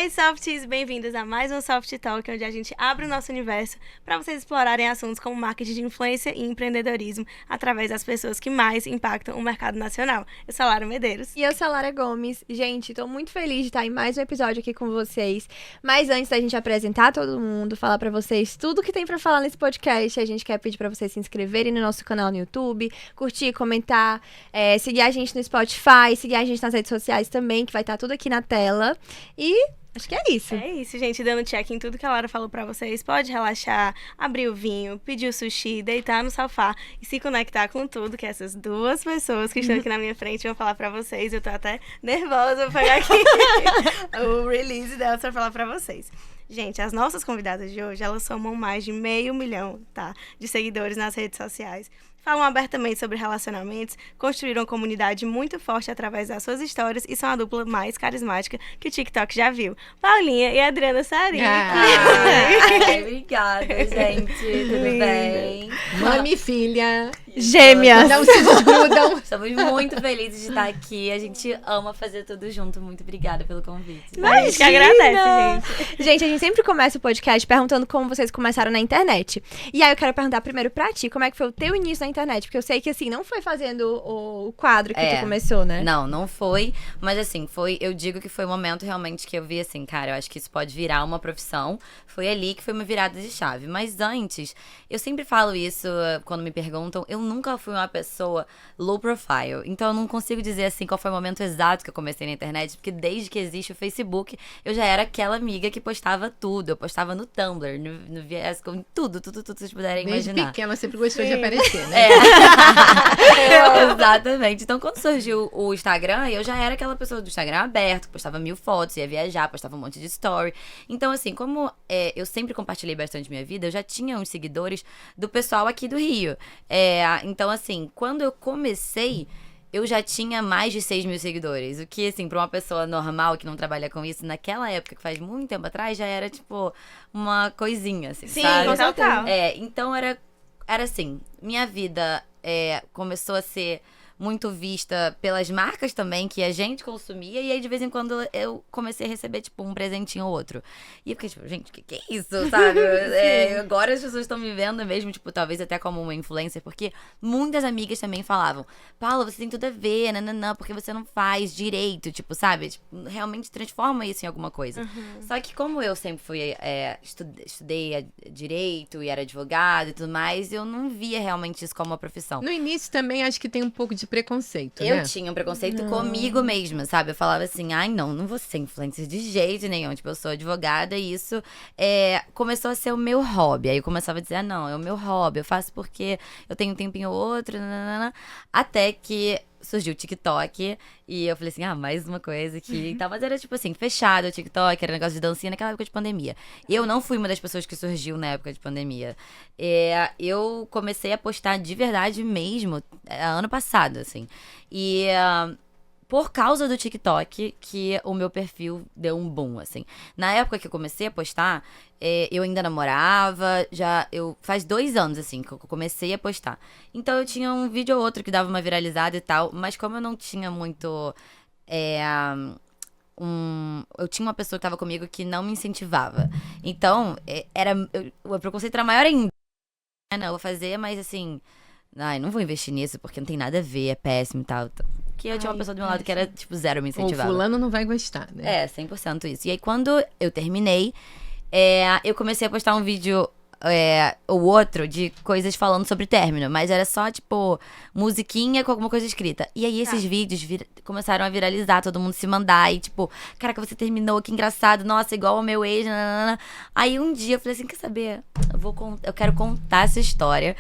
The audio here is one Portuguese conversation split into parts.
Oi, Softies! Bem-vindos a mais um Soft Talk, onde a gente abre o nosso universo para vocês explorarem assuntos como marketing de influência e empreendedorismo através das pessoas que mais impactam o mercado nacional. Eu sou a Lara Medeiros. E eu sou a Lara Gomes. Gente, tô muito feliz de estar em mais um episódio aqui com vocês. Mas antes da gente apresentar todo mundo, falar pra vocês tudo que tem pra falar nesse podcast, a gente quer pedir pra vocês se inscreverem no nosso canal no YouTube, curtir, comentar, seguir a gente no Spotify, seguir a gente nas redes sociais também, que vai estar tudo aqui na tela. E acho que é isso. É isso, gente. Dando check em tudo que a Lara falou pra vocês. Pode relaxar, abrir o vinho, pedir o sushi, deitar no sofá e se conectar com tudo que essas duas pessoas que estão aqui na minha frente vão falar pra vocês. Eu tô até nervosa, vou pegar aqui o release delas pra falar pra vocês. Gente, as nossas convidadas de hoje, elas somam mais de 500 mil, tá, de seguidores nas redes sociais. Falam abertamente sobre relacionamentos, construíram uma comunidade muito forte através das suas histórias e são a dupla mais carismática que o TikTok já viu. Paulinha e Adriana Sarin. Obrigada, gente. Tudo bem? Mãe e filha. Gêmeas. Não se desgrudam. Estamos muito felizes de estar aqui. A gente ama fazer tudo junto. Muito obrigada pelo convite. A gente que agradece, gente. Gente, a gente sempre começa o podcast perguntando como vocês começaram na internet. E aí eu quero perguntar primeiro pra ti, como é que foi o teu início na internet? Porque eu sei que, assim, não foi fazendo o quadro que tu começou, né? Não foi. Mas, assim, eu digo que foi o momento realmente que eu vi, assim, cara, eu acho que isso pode virar uma profissão. Foi ali que foi uma virada de chave. Mas antes, eu sempre falo isso quando me perguntam, eu nunca fui uma pessoa low profile. Então, eu não consigo dizer, assim, qual foi o momento exato que eu comecei na internet. Porque desde que existe o Facebook, eu já era aquela amiga que postava tudo. Eu postava no Tumblr, no VS, tudo vocês puderem imaginar. Desde pequena, sempre gostou de aparecer, né? Exatamente. Então, quando surgiu o Instagram, eu já era aquela pessoa do Instagram aberto, postava 1000 fotos, ia viajar, postava um monte de story. Então, assim, como eu sempre compartilhei bastante minha vida, eu já tinha uns seguidores do pessoal aqui do Rio. Então, assim, quando eu comecei, eu já tinha mais de 6 mil seguidores. O que, assim, pra uma pessoa normal que não trabalha com isso, naquela época, que faz muito tempo atrás, já era, tipo, uma coisinha, assim, Sim, sabe? com certeza. Então, era assim, minha vida começou a ser muito vista pelas marcas também, que a gente consumia, e aí de vez em quando eu comecei a receber, tipo, um presentinho ou outro. E eu fiquei, tipo, gente, o que é isso, sabe? Agora as pessoas estão me vendo mesmo, tipo, talvez até como uma influencer, porque muitas amigas também falavam, Paula, você tem tudo a ver, nananã, porque você não faz direito, tipo, sabe? Tipo, realmente transforma isso em alguma coisa. Uhum. Só que como eu sempre fui, estudei direito e era advogada e tudo mais, eu não via realmente isso como uma profissão. No início também acho que tem um pouco de preconceito, Eu né? tinha um preconceito comigo mesma, sabe? Eu falava assim, não vou ser influencer de jeito nenhum. Tipo, eu sou advogada e isso começou a ser o meu hobby. Aí eu começava a dizer, não, é o meu hobby, eu faço porque eu tenho um tempinho ou outro, nanana. Até que surgiu o TikTok e eu falei assim, mais uma coisa aqui e tal. Mas era tipo assim, fechado o TikTok, era negócio de dancinha naquela época de pandemia. Eu não fui uma das pessoas que surgiu na época de pandemia. Eu comecei a postar de verdade mesmo ano passado, assim. E por causa do TikTok que o meu perfil deu um boom, assim. Na época que eu comecei a postar, eu ainda namorava, faz 2 anos, assim, que eu comecei a postar. Então eu tinha um vídeo ou outro que dava uma viralizada e tal, mas como eu não tinha muito... eu tinha uma pessoa que tava comigo que não me incentivava. Então, o preconceito era maior ainda. Não, eu vou fazer, mas assim... não vou investir nisso porque não tem nada a ver, é péssimo e tal. Que eu tinha uma pessoa do meu lado que era, tipo, zero me incentivava. O fulano não vai gostar, né? 100% isso. E aí, quando eu terminei, eu comecei a postar um vídeo ou outro de coisas falando sobre término. Mas era só, tipo, musiquinha com alguma coisa escrita. E aí, esses vídeos começaram a viralizar, todo mundo se mandar. E, tipo, caraca, você terminou, que engraçado. Nossa, igual ao meu ex, nanana. Aí, um dia, eu falei assim, quer saber? Eu quero contar essa história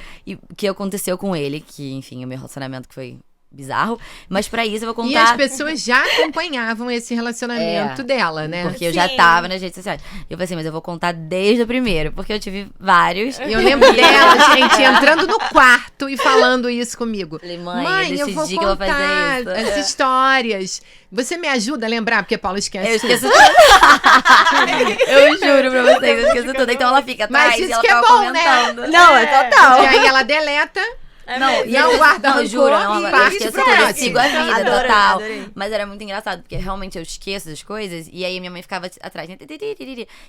que aconteceu com ele. Que, enfim, o meu relacionamento que foi bizarro, mas pra isso eu vou contar... E as pessoas já acompanhavam esse relacionamento dela, né? Porque eu já tava nas redes sociais. Eu falei assim, mas eu vou contar desde o primeiro, porque eu tive vários. Eu lembro dela, gente, entrando no quarto e falando isso comigo. Falei, mãe, eu vou decidi que eu vou fazer isso. as histórias. Você me ajuda a lembrar? Porque a Paula esquece Eu esqueço tudo. tudo. Eu juro pra vocês, eu esqueço tudo. Então ela fica atrás Mas e isso ela que é ficava bom, né? comentando. Não, é total. E aí ela deleta Não, Não guarda não, rancor juro, não, e eu parte esqueço pro tudo, eu próximo. sigo a vida, Adorei, total. adorei. Mas era muito engraçado, porque realmente eu esqueço das coisas, e aí minha mãe ficava atrás, né?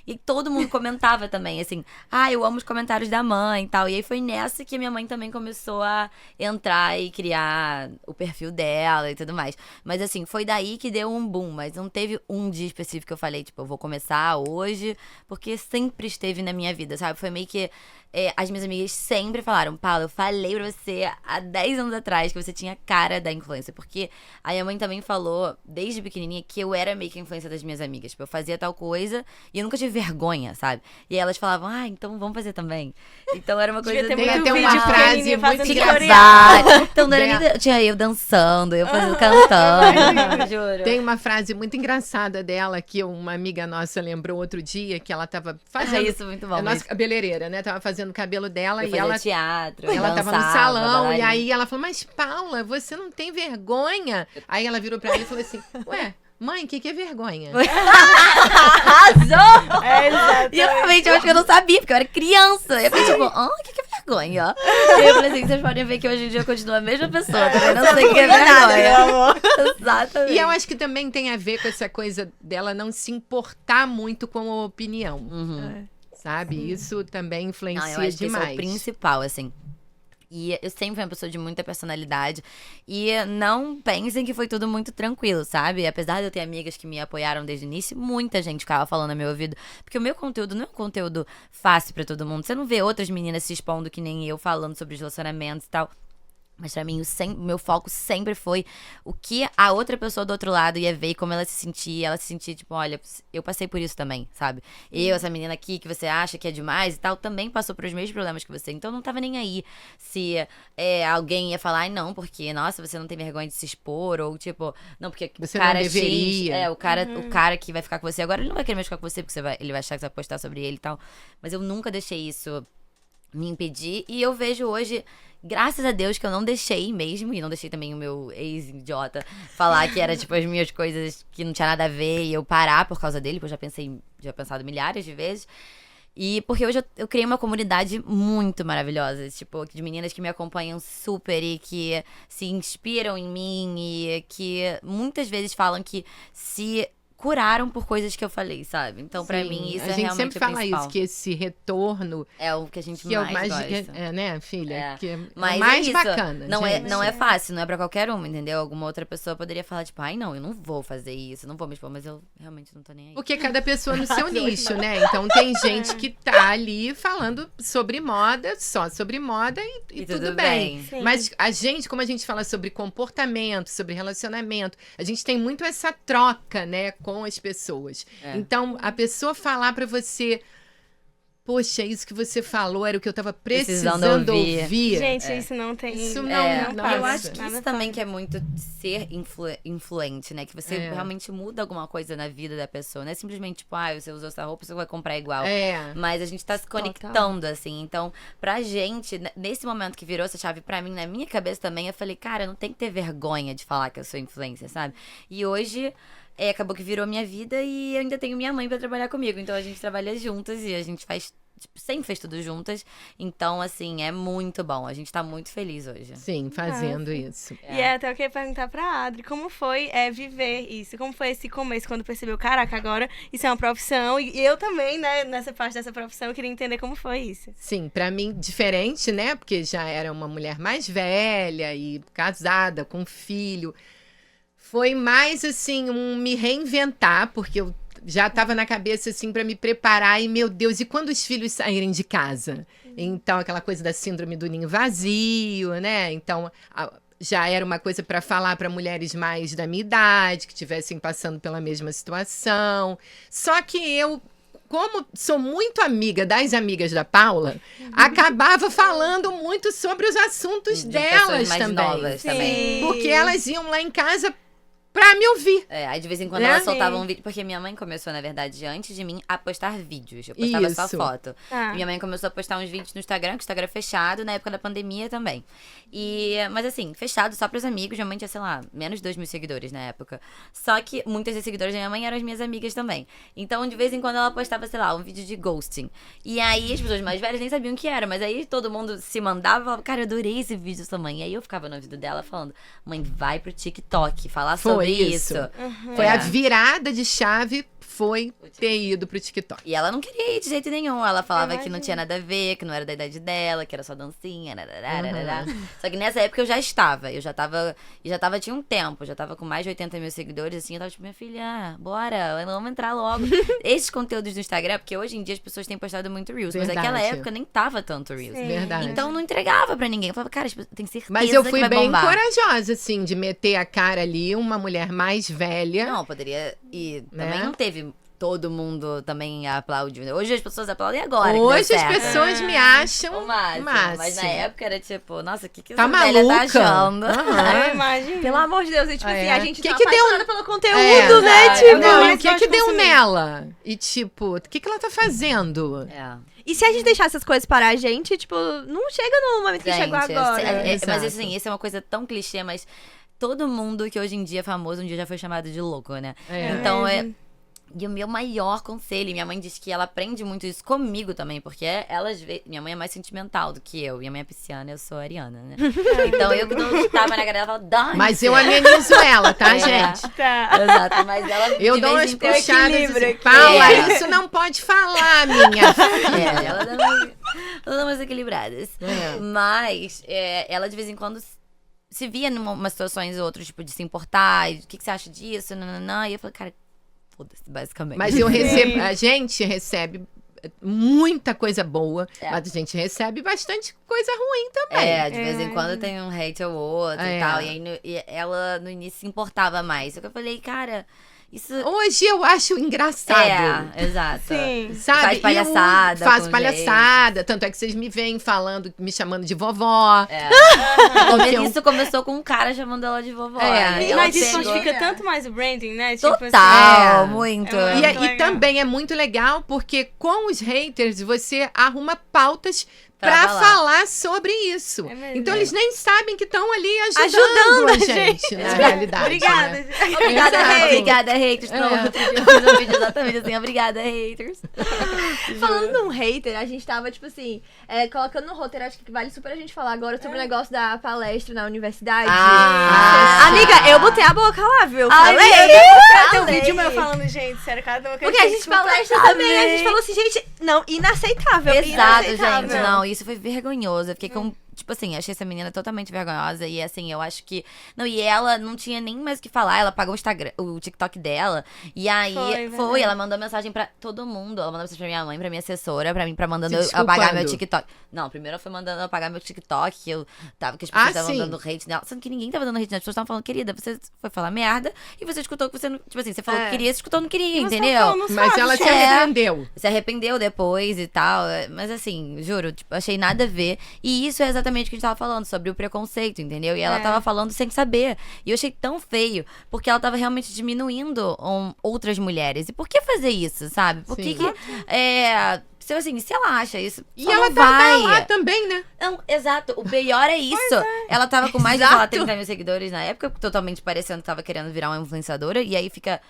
E todo mundo comentava também, assim, eu amo os comentários da mãe e tal. E aí foi nessa que a minha mãe também começou a entrar e criar o perfil dela e tudo mais. Mas assim, foi daí que deu um boom, mas não teve um dia específico que eu falei, tipo, eu vou começar hoje, porque sempre esteve na minha vida, sabe? Foi meio que as minhas amigas sempre falaram, Paula, eu falei pra você há 10 anos atrás que você tinha cara da influencer. Porque a minha mãe também falou, desde pequenininha, que eu era meio que a influência das minhas amigas. Tipo, eu fazia tal coisa e eu nunca tive vergonha, sabe? E aí elas falavam, então vamos fazer também. Então era uma coisa... Devia ter Tem muito até vídeo uma frase pequenininho muito fazendo Tinha tutorial. vários. Então não era nem... Tinha eu dançando, eu fazendo, cantando, juro. Tem uma frase muito engraçada dela que uma amiga nossa lembrou outro dia, que ela tava fazendo... Isso, muito bom. A nossa Mas cabeleireira, né? Tava fazendo o cabelo dela eu e fazia ela... teatro, Ela tava no dançava, salão e bailarina. aí ela falou, mas Paula, você não tem vergonha? Aí ela virou pra ela e falou assim, ué, mãe, o que é vergonha? Arrasou! Exato. E eu realmente, eu acho que eu não sabia, porque eu era criança. Eu fiquei tipo, o que é vergonha? E aí eu falei assim, vocês podem ver que hoje em dia eu continuo a mesma pessoa, também não sei o que é vergonha. Exatamente. E eu acho que também tem a ver com essa coisa dela não se importar muito com a opinião, Uhum. sabe? Isso também Não, influencia eu acho que esse é demais. o principal, assim. E eu sempre fui uma pessoa de muita personalidade. E não pensem que foi tudo muito tranquilo, sabe? Apesar de eu ter amigas que me apoiaram desde o início, muita gente ficava falando no meu ouvido. Porque o meu conteúdo não é um conteúdo fácil pra todo mundo. Você não vê outras meninas se expondo que nem eu, falando sobre os relacionamentos e tal. Mas pra mim, o meu foco sempre foi o que a outra pessoa do outro lado ia ver e como ela se sentia. Ela se sentia, tipo, olha, eu passei por isso também, sabe? Essa menina aqui que você acha que é demais e tal, também passou por os mesmos problemas que você. Então não tava nem aí se alguém ia falar, não, porque, nossa, você não tem vergonha de se expor. Ou tipo, não, porque Você o cara não deveria. X, o cara que vai ficar com você agora, ele não vai querer mais ficar com você, porque ele vai achar que você vai postar sobre ele e tal. Mas eu nunca deixei isso me impedir. E eu vejo hoje, graças a Deus, que eu não deixei mesmo. E não deixei também o meu ex-idiota falar que era, tipo, as minhas coisas que não tinha nada a ver. E eu parar por causa dele, porque eu já pensado milhares de vezes. E porque hoje eu criei uma comunidade muito maravilhosa. Tipo, de meninas que me acompanham super e que se inspiram em mim. E que muitas vezes falam que se curaram por coisas que eu falei, sabe? Então, pra Sim, mim, isso a é gente realmente sempre o fala principal. isso, que esse retorno É o que a gente que é o mais mais, gosta. né, filha? É. Que é Mas o mais é isso. bacana. Não gente. é fácil, não é pra qualquer uma, entendeu? Alguma outra pessoa poderia falar, tipo, não, eu não vou fazer isso, não vou me expor, mas eu realmente não tô nem aí. Porque cada pessoa no seu nicho, né? Então tem gente que tá ali falando sobre moda, só sobre moda e tudo bem. Sim. Mas a gente, como a gente fala sobre comportamento, sobre relacionamento, a gente tem muito essa troca, né, com as pessoas. É. Então, a pessoa falar pra você, poxa, isso que você falou era o que eu tava precisando ouvir. Gente, isso não tem. Isso não- não não, passa. eu acho que Nada isso também que é muito de ser influente, né? Que você É. realmente muda alguma coisa na vida da pessoa. Não é simplesmente, tipo, você usou essa roupa, você vai comprar igual. É. Mas a gente tá se conectando, assim. Então, pra gente, nesse momento que virou essa chave pra mim, na minha cabeça também, eu falei, cara, não tem que ter vergonha de falar que eu sou influencer, sabe? E hoje, acabou que virou minha vida e eu ainda tenho minha mãe pra trabalhar comigo. Então, a gente trabalha juntas e a gente faz... Tipo, sempre fez tudo juntas. Então, assim, é muito bom. A gente tá muito feliz hoje. Sim, fazendo isso. E até eu queria perguntar pra Adri, como foi viver isso? Como foi esse começo, quando percebeu, caraca, agora isso é uma profissão. E eu também, né, nessa parte dessa profissão, eu queria entender como foi isso. Sim, pra mim, diferente, né? Porque já era uma mulher mais velha e casada, com filho. Foi mais, assim, me reinventar, porque eu já estava na cabeça, assim, para me preparar. E, meu Deus, e quando os filhos saírem de casa? Então, aquela coisa da síndrome do ninho vazio, né? Então, já era uma coisa para falar para mulheres mais da minha idade, que estivessem passando pela mesma situação. Só que eu, como sou muito amiga das amigas da Paula, acabava falando muito sobre os assuntos De delas pessoas mais também. novas também. Porque elas iam lá em casa pra me ouvir. Aí de vez em quando Né? ela soltava um vídeo, porque minha mãe começou, na verdade, antes de mim, a postar vídeos. Eu postava só Isso. foto. Tá. Minha mãe começou a postar uns vídeos no Instagram, que o Instagram é fechado, na época da pandemia também. Mas assim, fechado só pros amigos. Minha mãe tinha, sei lá, menos de 2.000 seguidores na época. Só que muitas das seguidoras da minha mãe eram as minhas amigas também. Então, de vez em quando ela postava, sei lá, um vídeo de ghosting. E aí as pessoas mais velhas nem sabiam o que era, mas aí todo mundo se mandava e falava, cara, eu adorei esse vídeo da sua mãe. E aí eu ficava no vídeo dela falando, mãe, vai pro TikTok falar sobre isso. Foi a virada de chave, foi ter ido pro TikTok. E ela não queria ir de jeito nenhum. Ela falava que não Imagino. tinha nada a ver, que não era da idade dela, que era só dancinha. Só que nessa época eu já estava. Eu já tava, tinha um tempo, já tava com mais de 80 mil seguidores, assim. Eu tava tipo, minha filha, bora, vamos entrar logo. Esses conteúdos do Instagram, porque hoje em dia as pessoas têm postado muito Reels, mas Verdade. naquela época nem tava tanto Reels. Sim. Verdade. Então não entregava pra ninguém. Eu falava, cara, tem certeza Mas eu que fui vai bem bombar. corajosa, assim, de meter a cara ali, uma mulher mais velha. Não, poderia. E também Né? não teve todo mundo também aplaudindo. Hoje as pessoas aplaudem agora. que Hoje deu as certo. pessoas me acham O máximo. o máximo. Mas na época era tipo, nossa, o que Tá essa velha tá maluca? achando? Aham. Eu imagino. Pelo amor de Deus, e tipo assim, a gente Que tá que deu- apaixonada pelo conteúdo, né? exato. Tipo... Não, e mas o que gosto que de deu consumir. nela? E tipo, o que que ela tá fazendo? É. E se a gente deixar essas coisas para a gente, tipo, não chega no momento que chegou Gente, agora. mas Exato. assim, isso é uma coisa tão clichê, mas todo mundo que hoje em dia é famoso, um dia já foi chamado de louco, né? É. Então mesmo. E o meu maior conselho, minha mãe diz que ela aprende muito isso comigo também, porque minha mãe é mais sentimental do que eu. Minha mãe é pisciana, eu sou ariana, né? Então eu que tava na cara dela, falava, dane-se. Mas eu amenizo ela, tá, É. gente? Tá. Exato, mas ela Eu de dou vez umas em quando- puxadas equilíbrio assim, aqui. Paula, É. isso não pode falar, minha filha. Ela dá umas equilibradas. É. Mas ela de vez em quando se via numa situações ou outras, tipo, de se importar. E, o que você acha disso? Nananã. E eu falei, cara, foda-se, basicamente. Mas eu recebo, a gente recebe muita coisa boa, mas a gente recebe bastante coisa ruim também. De vez em quando tem um hate ou outro É. e tal. E aí e ela no início se importava mais. Só que eu falei, cara, isso. Hoje eu acho engraçado. Exato. Sim. Sabe? Faz palhaçada Faz com palhaçada. Tanto é que vocês me vêm falando, me chamando de vovó. Porque Isso começou com um cara chamando ela de vovó. É, Aí ela Mas isso pegou- modifica tanto mais o branding, né? Tipo Total, É. muito. É E, muito e legal. também é muito legal porque com os haters você arruma pautas Pra pra falar. falar sobre isso. É mesmo. Então eles nem sabem que estão ali Ajudando ajudando a a gente, na realidade. Obrigada. né? Obrigada, Exato. obrigada, haters. É. Não, outro dia eu fiz um vídeo exatamente assim, obrigada, haters. Falando num hater, a gente tava, tipo assim, colocando no roteiro, acho que vale super a gente falar agora sobre o negócio da palestra na universidade. Ah. Amiga, eu botei a boca lá, viu? Eu Ai, falei, Tem um falei. vídeo meu falando, gente, sério, cada uma que Porque a gente palestra também, a gente falou assim, gente, não, inaceitável. Exato, inaceitável. gente. Não, isso foi vergonhoso. Eu fiquei com. Tipo assim, achei essa menina totalmente vergonhosa. E assim, eu acho que. Não, e ela não tinha nem mais o que falar. Ela pagou o TikTok dela. E aí Foi, ela mandou mensagem pra todo mundo. Ela mandou mensagem pra minha mãe, pra minha assessora, pra mim, pra mandando Se eu apagar meu desculpando. TikTok. Não, primeiro ela foi mandando eu apagar meu TikTok, que eu tava, que as Ah, pessoas estavam sim. dando hate nela. Sendo que ninguém tava dando hate nela. As pessoas estavam falando, querida, você foi falar merda e você escutou que você não. Tipo assim, você falou que queria, você escutou, não queria, entendeu? Mas ela se arrependeu. Se arrependeu depois e tal. Mas assim, juro, tipo, achei nada a ver. E isso é exatamente o que a gente tava falando, sobre o preconceito, entendeu? E ela tava falando sem saber. E eu achei tão feio, porque ela tava realmente diminuindo outras mulheres. E por que fazer isso, sabe? Por que Sim. se, assim, se ela acha isso, E só ela não tava vai. lá também, né? Não, exato. O pior é isso. Ela tava com mais de sei lá, 30 mil seguidores na época, totalmente parecendo que tava querendo virar uma influenciadora. E aí quer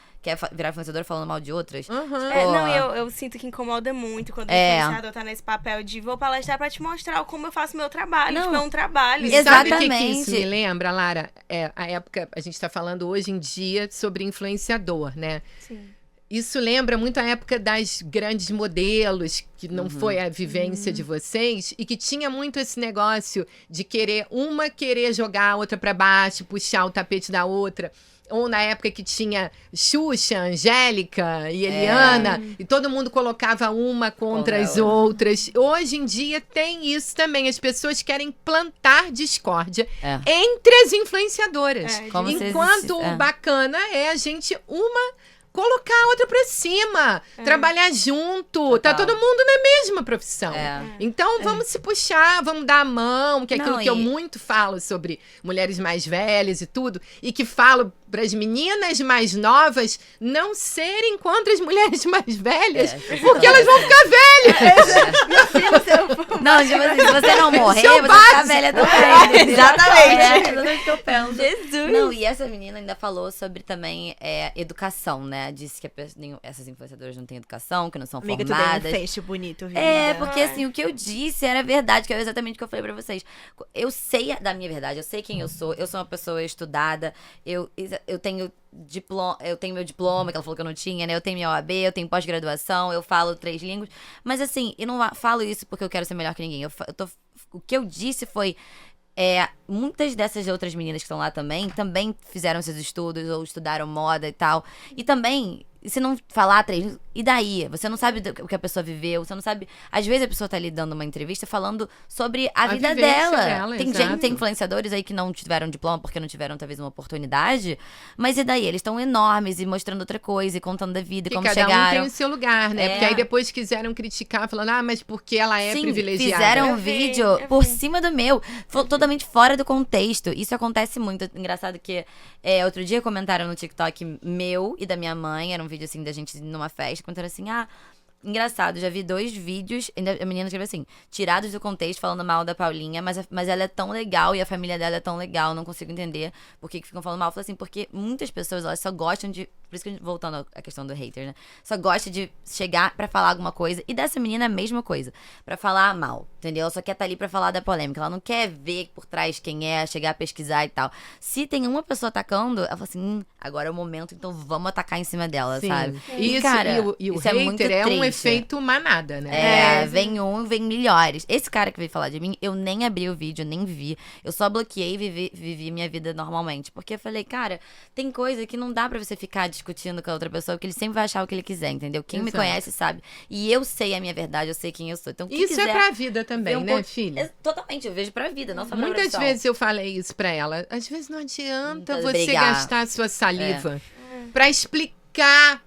virar influenciadora falando mal de outras. Uhum. Não, eu sinto que incomoda muito quando o influenciador tá nesse papel de vou palestrar pra te mostrar como eu faço meu trabalho. Não. Tipo, é um trabalho. E sabe o que Exatamente. isso me lembra, Lara? É a época, a gente tá falando hoje em dia sobre influenciador, né? Sim. Isso lembra muito a época das grandes modelos, que não foi a vivência de vocês, e que tinha muito esse negócio de querer jogar a outra pra baixo, puxar o tapete da outra. Ou na época que tinha Xuxa, Angélica e Eliana, e todo mundo colocava uma contra as outras. Hoje em dia tem isso também. As pessoas querem plantar discórdia entre as influenciadoras. Como se Enquanto existisse- o bacana é a gente colocar a outra pra cima, trabalhar junto, tá Total. todo mundo na mesma profissão. É. Então vamos se puxar, vamos dar a mão, que é aquilo Não, que eu e- muito falo sobre mulheres mais velhas e tudo, e que falo para as meninas mais novas não serem contra as mulheres mais velhas, porque elas vão ficar velhas. Não, tipo assim, se você não morrer, Seu você fica velha também. entendeu? Exatamente. É exatamente o que eu penso. Jesus. Não, e essa menina ainda falou sobre também educação, né? Disse que essas influenciadoras não têm educação, que não são Amiga, tu deu um formadas. fecho bonito, viu? É, amiga? porque assim, o que eu disse era verdade, que é exatamente o que eu falei pra vocês. Eu sei da minha verdade, eu sei quem eu sou uma pessoa estudada, eu tenho diploma, eu tenho meu diploma, que ela falou que eu não tinha, né? Eu tenho minha OAB, eu tenho pós-graduação, eu falo 3 línguas. Mas assim, eu não falo isso porque eu quero ser melhor que ninguém. O que eu disse foi. Muitas dessas outras meninas que estão lá também fizeram seus estudos ou estudaram moda e tal. E também, se não falar 3, e daí? Você não sabe o que a pessoa viveu, você não sabe. Às vezes a pessoa tá ali dando uma entrevista falando sobre a vida vivência dela. dela, Tem exato. gente, tem influenciadores aí que não tiveram diploma porque não tiveram talvez uma oportunidade. Mas e daí? Eles estão enormes e mostrando outra coisa e contando da vida e Que como cada um chegaram. tem o seu lugar, né? É. Porque aí depois quiseram criticar, falando, mas porque ela é Sim, privilegiada. fizeram um Eu vi, vídeo eu por vi. cima do meu, totalmente fora do contexto. Isso acontece muito. Engraçado que outro dia comentaram no TikTok meu e da minha mãe, era um vídeo assim da gente numa festa, comentaram assim, engraçado, já vi 2 vídeos, ainda a menina escreveu assim, tirados do contexto, falando mal da Paulinha, mas ela é tão legal e a família dela é tão legal, não consigo entender por que ficam falando mal. Eu falei assim, porque muitas pessoas, elas só gostam de, por isso que voltando à questão do hater, né, só gosta de chegar pra falar alguma coisa, e dessa menina é a mesma coisa, pra falar mal, entendeu? Ela só quer estar ali pra falar da polêmica, ela não quer ver por trás quem é, chegar a pesquisar e tal. Se tem uma pessoa atacando, ela fala assim, agora é o momento, então vamos atacar em cima dela, Sim. sabe? Isso, cara, e o isso é muito hater é um triste. efeito manada, né? Vem vem milhares. Esse cara que veio falar de mim, eu nem abri o vídeo, nem vi. Eu só bloqueei e vivi minha vida normalmente. Porque eu falei, cara, tem coisa que não dá pra você ficar discutindo com a outra pessoa, porque ele sempre vai achar o que ele quiser, entendeu? Quem me Exato. conhece sabe. E eu sei a minha verdade, eu sei quem eu sou. Então, quem Isso quiser, é pra vida também, ver um né, pouco- filha? Totalmente, eu vejo pra vida, não só pra Muitas profissão. vezes eu falei isso pra ela. Às vezes não adianta Nunca você brigar. gastar a sua saliva pra explicar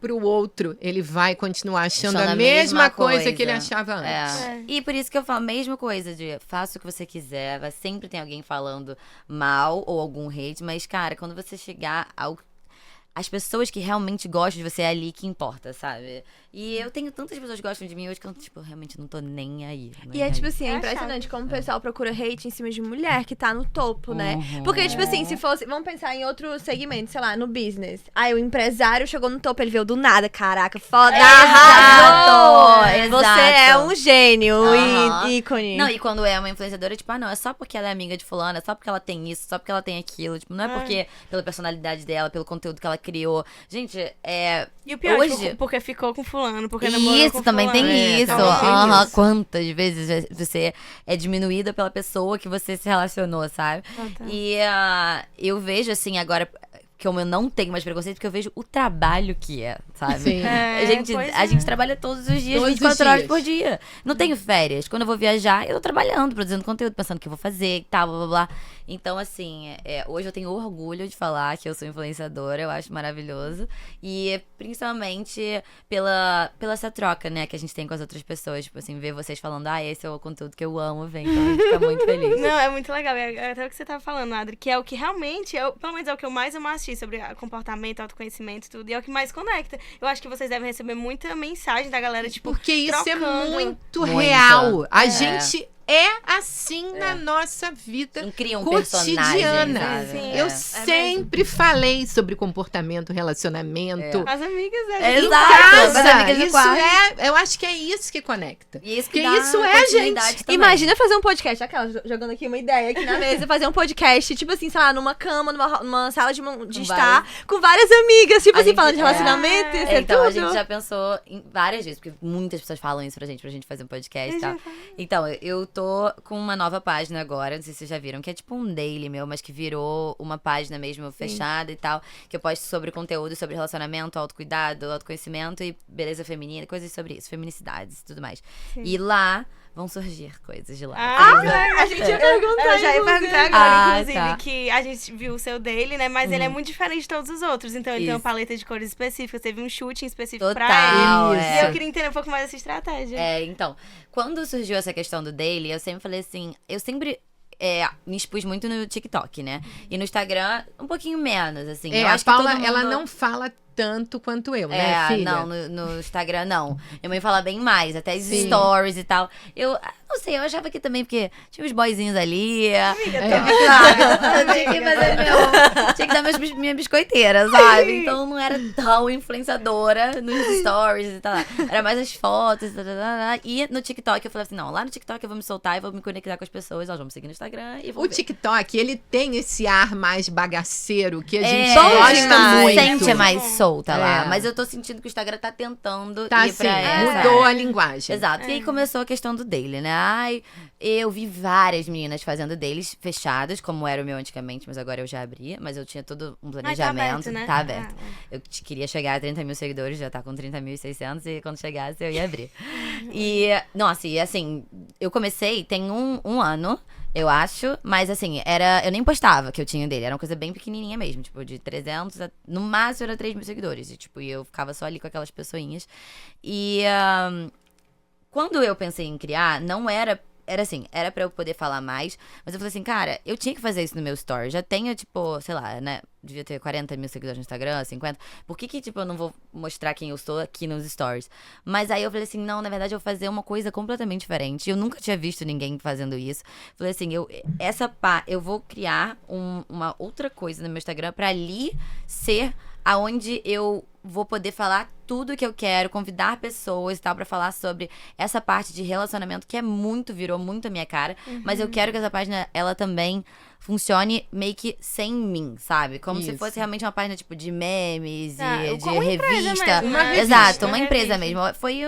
pro outro. Ele vai continuar achando a mesma coisa que ele achava antes. E por isso que eu falo a mesma coisa de faça o que você quiser, vai sempre tem alguém falando mal ou algum hate, mas cara, quando você chegar as pessoas que realmente gostam de você é ali que importa, sabe? E eu tenho tantas pessoas que gostam de mim hoje que eu, tipo, realmente não tô nem aí. E é tipo assim, é É impressionante chato. como o pessoal procura hate em cima de mulher que tá no topo, né? Uhum. Porque, tipo assim, se fosse. Vamos pensar em outro segmento, sei lá, no business. Aí o empresário chegou no topo, ele veio do nada. Caraca, foda! Arrasou! Exato. Você é um gênio Aham. e ícone. Não, e quando é uma influenciadora, tipo, não, é só porque ela é amiga de fulana, é só porque ela tem isso, só porque ela tem aquilo. Tipo, não é porque pela personalidade dela, pelo conteúdo que ela criou. Gente, E o pior, hoje... tipo, porque ficou com fulano, porque namorou Isso, com também fulano. tem isso. também tem Aham. isso. Quantas vezes você é diminuída pela pessoa que você se relacionou, sabe? Total. E eu vejo, assim, agora que eu não tenho mais preconceito, porque eu vejo o trabalho que é, sabe? Sim. É, A pois gente trabalha todos os dias, Todos os 24 horas dias. por dia. Não tenho férias. Quando eu vou viajar, eu tô trabalhando, produzindo conteúdo, pensando o que eu vou fazer e tal, blá, blá, blá. Então, assim, hoje eu tenho orgulho de falar que eu sou influenciadora, eu acho maravilhoso. E principalmente pela essa troca, né, que a gente tem com as outras pessoas. Tipo assim, ver vocês falando, esse é o conteúdo que eu amo, vem. Então a gente fica muito feliz. Não, é muito legal. É até o que você tava falando, Adri, que é o que realmente, pelo menos é o que eu mais amo assistir sobre comportamento, autoconhecimento e tudo. E é o que mais conecta. Eu acho que vocês devem receber muita mensagem da galera, tipo, Porque isso trocando. é muito Muito. real. A É. gente é assim na nossa vida Não cria um personagem, cotidiana. sabe? Sim. Eu É sempre falei sobre comportamento, relacionamento. As amigas É, é exato. Casa, Mas amigas do isso quarto. eu acho que é isso que conecta. E isso que Porque dá isso é, continuidade gente. também. Imagina fazer um podcast, aquela, jogando aqui uma ideia aqui na mesa, fazer um podcast, tipo assim, sei lá, numa cama, numa sala de estar, com várias amigas, tipo A assim, gente- falando de relacionamento, isso é Então, tudo. a gente já pensou em várias vezes, porque muitas pessoas falam isso pra gente fazer um podcast e tal. Então, eu tô com uma nova página agora, não sei se vocês já viram, que é tipo um daily meu, mas que virou uma página mesmo fechada e tal, que eu posto sobre conteúdo, sobre relacionamento, autocuidado, autoconhecimento e beleza feminina, coisas sobre isso, feminicidades e tudo mais. E lá vão surgir coisas de lá. Ah, a gente ia perguntar, Eu já ia inclusive. perguntar agora, inclusive, tá. que a gente viu o seu dele, né? Mas ele é muito diferente de todos os outros. Então ele tem uma Isso. paleta de cores específicas, teve um shooting específico pra Total, ele. é. E eu queria entender um pouco mais dessa estratégia. Então, quando surgiu essa questão do daily, eu sempre falei assim, me expus muito no TikTok, né? E no Instagram, um pouquinho menos, assim. É, eu a acho que todo Paula, mundo... ela não fala tanto quanto eu, né, filha? Não, no Instagram não. Minha mãe fala bem mais, até as Sim. stories e tal. Eu não sei, eu achava que também, porque tinha uns boyzinhos ali. Amiga, Sabe? Eu tinha que fazer tinha que dar minha biscoiteira, sabe? Então não era tão influenciadora nos stories e tal. Era mais as fotos. E no TikTok eu falei assim: não, lá no TikTok eu vou me soltar e vou me conectar com as pessoas. Elas vão me seguir no Instagram e vou. O TikTok, ele tem esse ar mais bagaceiro que a gente É, gosta demais. muito. Sente mais solta lá. É. Mas eu tô sentindo que o Instagram tá tentando Tá ir assim, pra essa. mudou a linguagem. Exato. E aí começou a questão do daily, né? Ai, eu vi várias meninas fazendo dailies fechados, como era o meu antigamente, mas agora eu já abri. Mas eu tinha todo um planejamento. né? Tá aberto. Eu queria chegar a 30 mil seguidores, já tá com 30.600 e quando chegasse eu ia abrir. E, nossa, e assim, eu comecei tem um ano, eu acho, mas assim, eu nem postava que eu tinha dele, era uma coisa bem pequenininha mesmo, tipo, de 300, no máximo era 3 mil seguidores, e tipo, eu ficava só ali com aquelas pessoinhas. E quando eu pensei em criar, não era assim, era pra eu poder falar mais, mas eu falei assim, cara, eu tinha que fazer isso no meu story. Já tenho, tipo, sei lá, né? Devia ter 40 mil seguidores no Instagram, 50. Por que, tipo, eu não vou mostrar quem eu sou aqui nos stories? Mas aí eu falei assim, não, na verdade eu vou fazer uma coisa completamente diferente. Eu nunca tinha visto ninguém fazendo isso. Falei assim, eu vou criar uma outra coisa no meu Instagram pra ali ser aonde eu vou poder falar tudo que eu quero, convidar pessoas e tal pra falar sobre essa parte de relacionamento que virou muito a minha cara, mas eu quero que essa página, ela também funcione meio que sem mim, sabe? Como se Isso. fosse realmente uma página tipo de memes e de como empresa revista. mesmo, Uma né? revista. Exato, uma Uma empresa revista. mesmo. Foi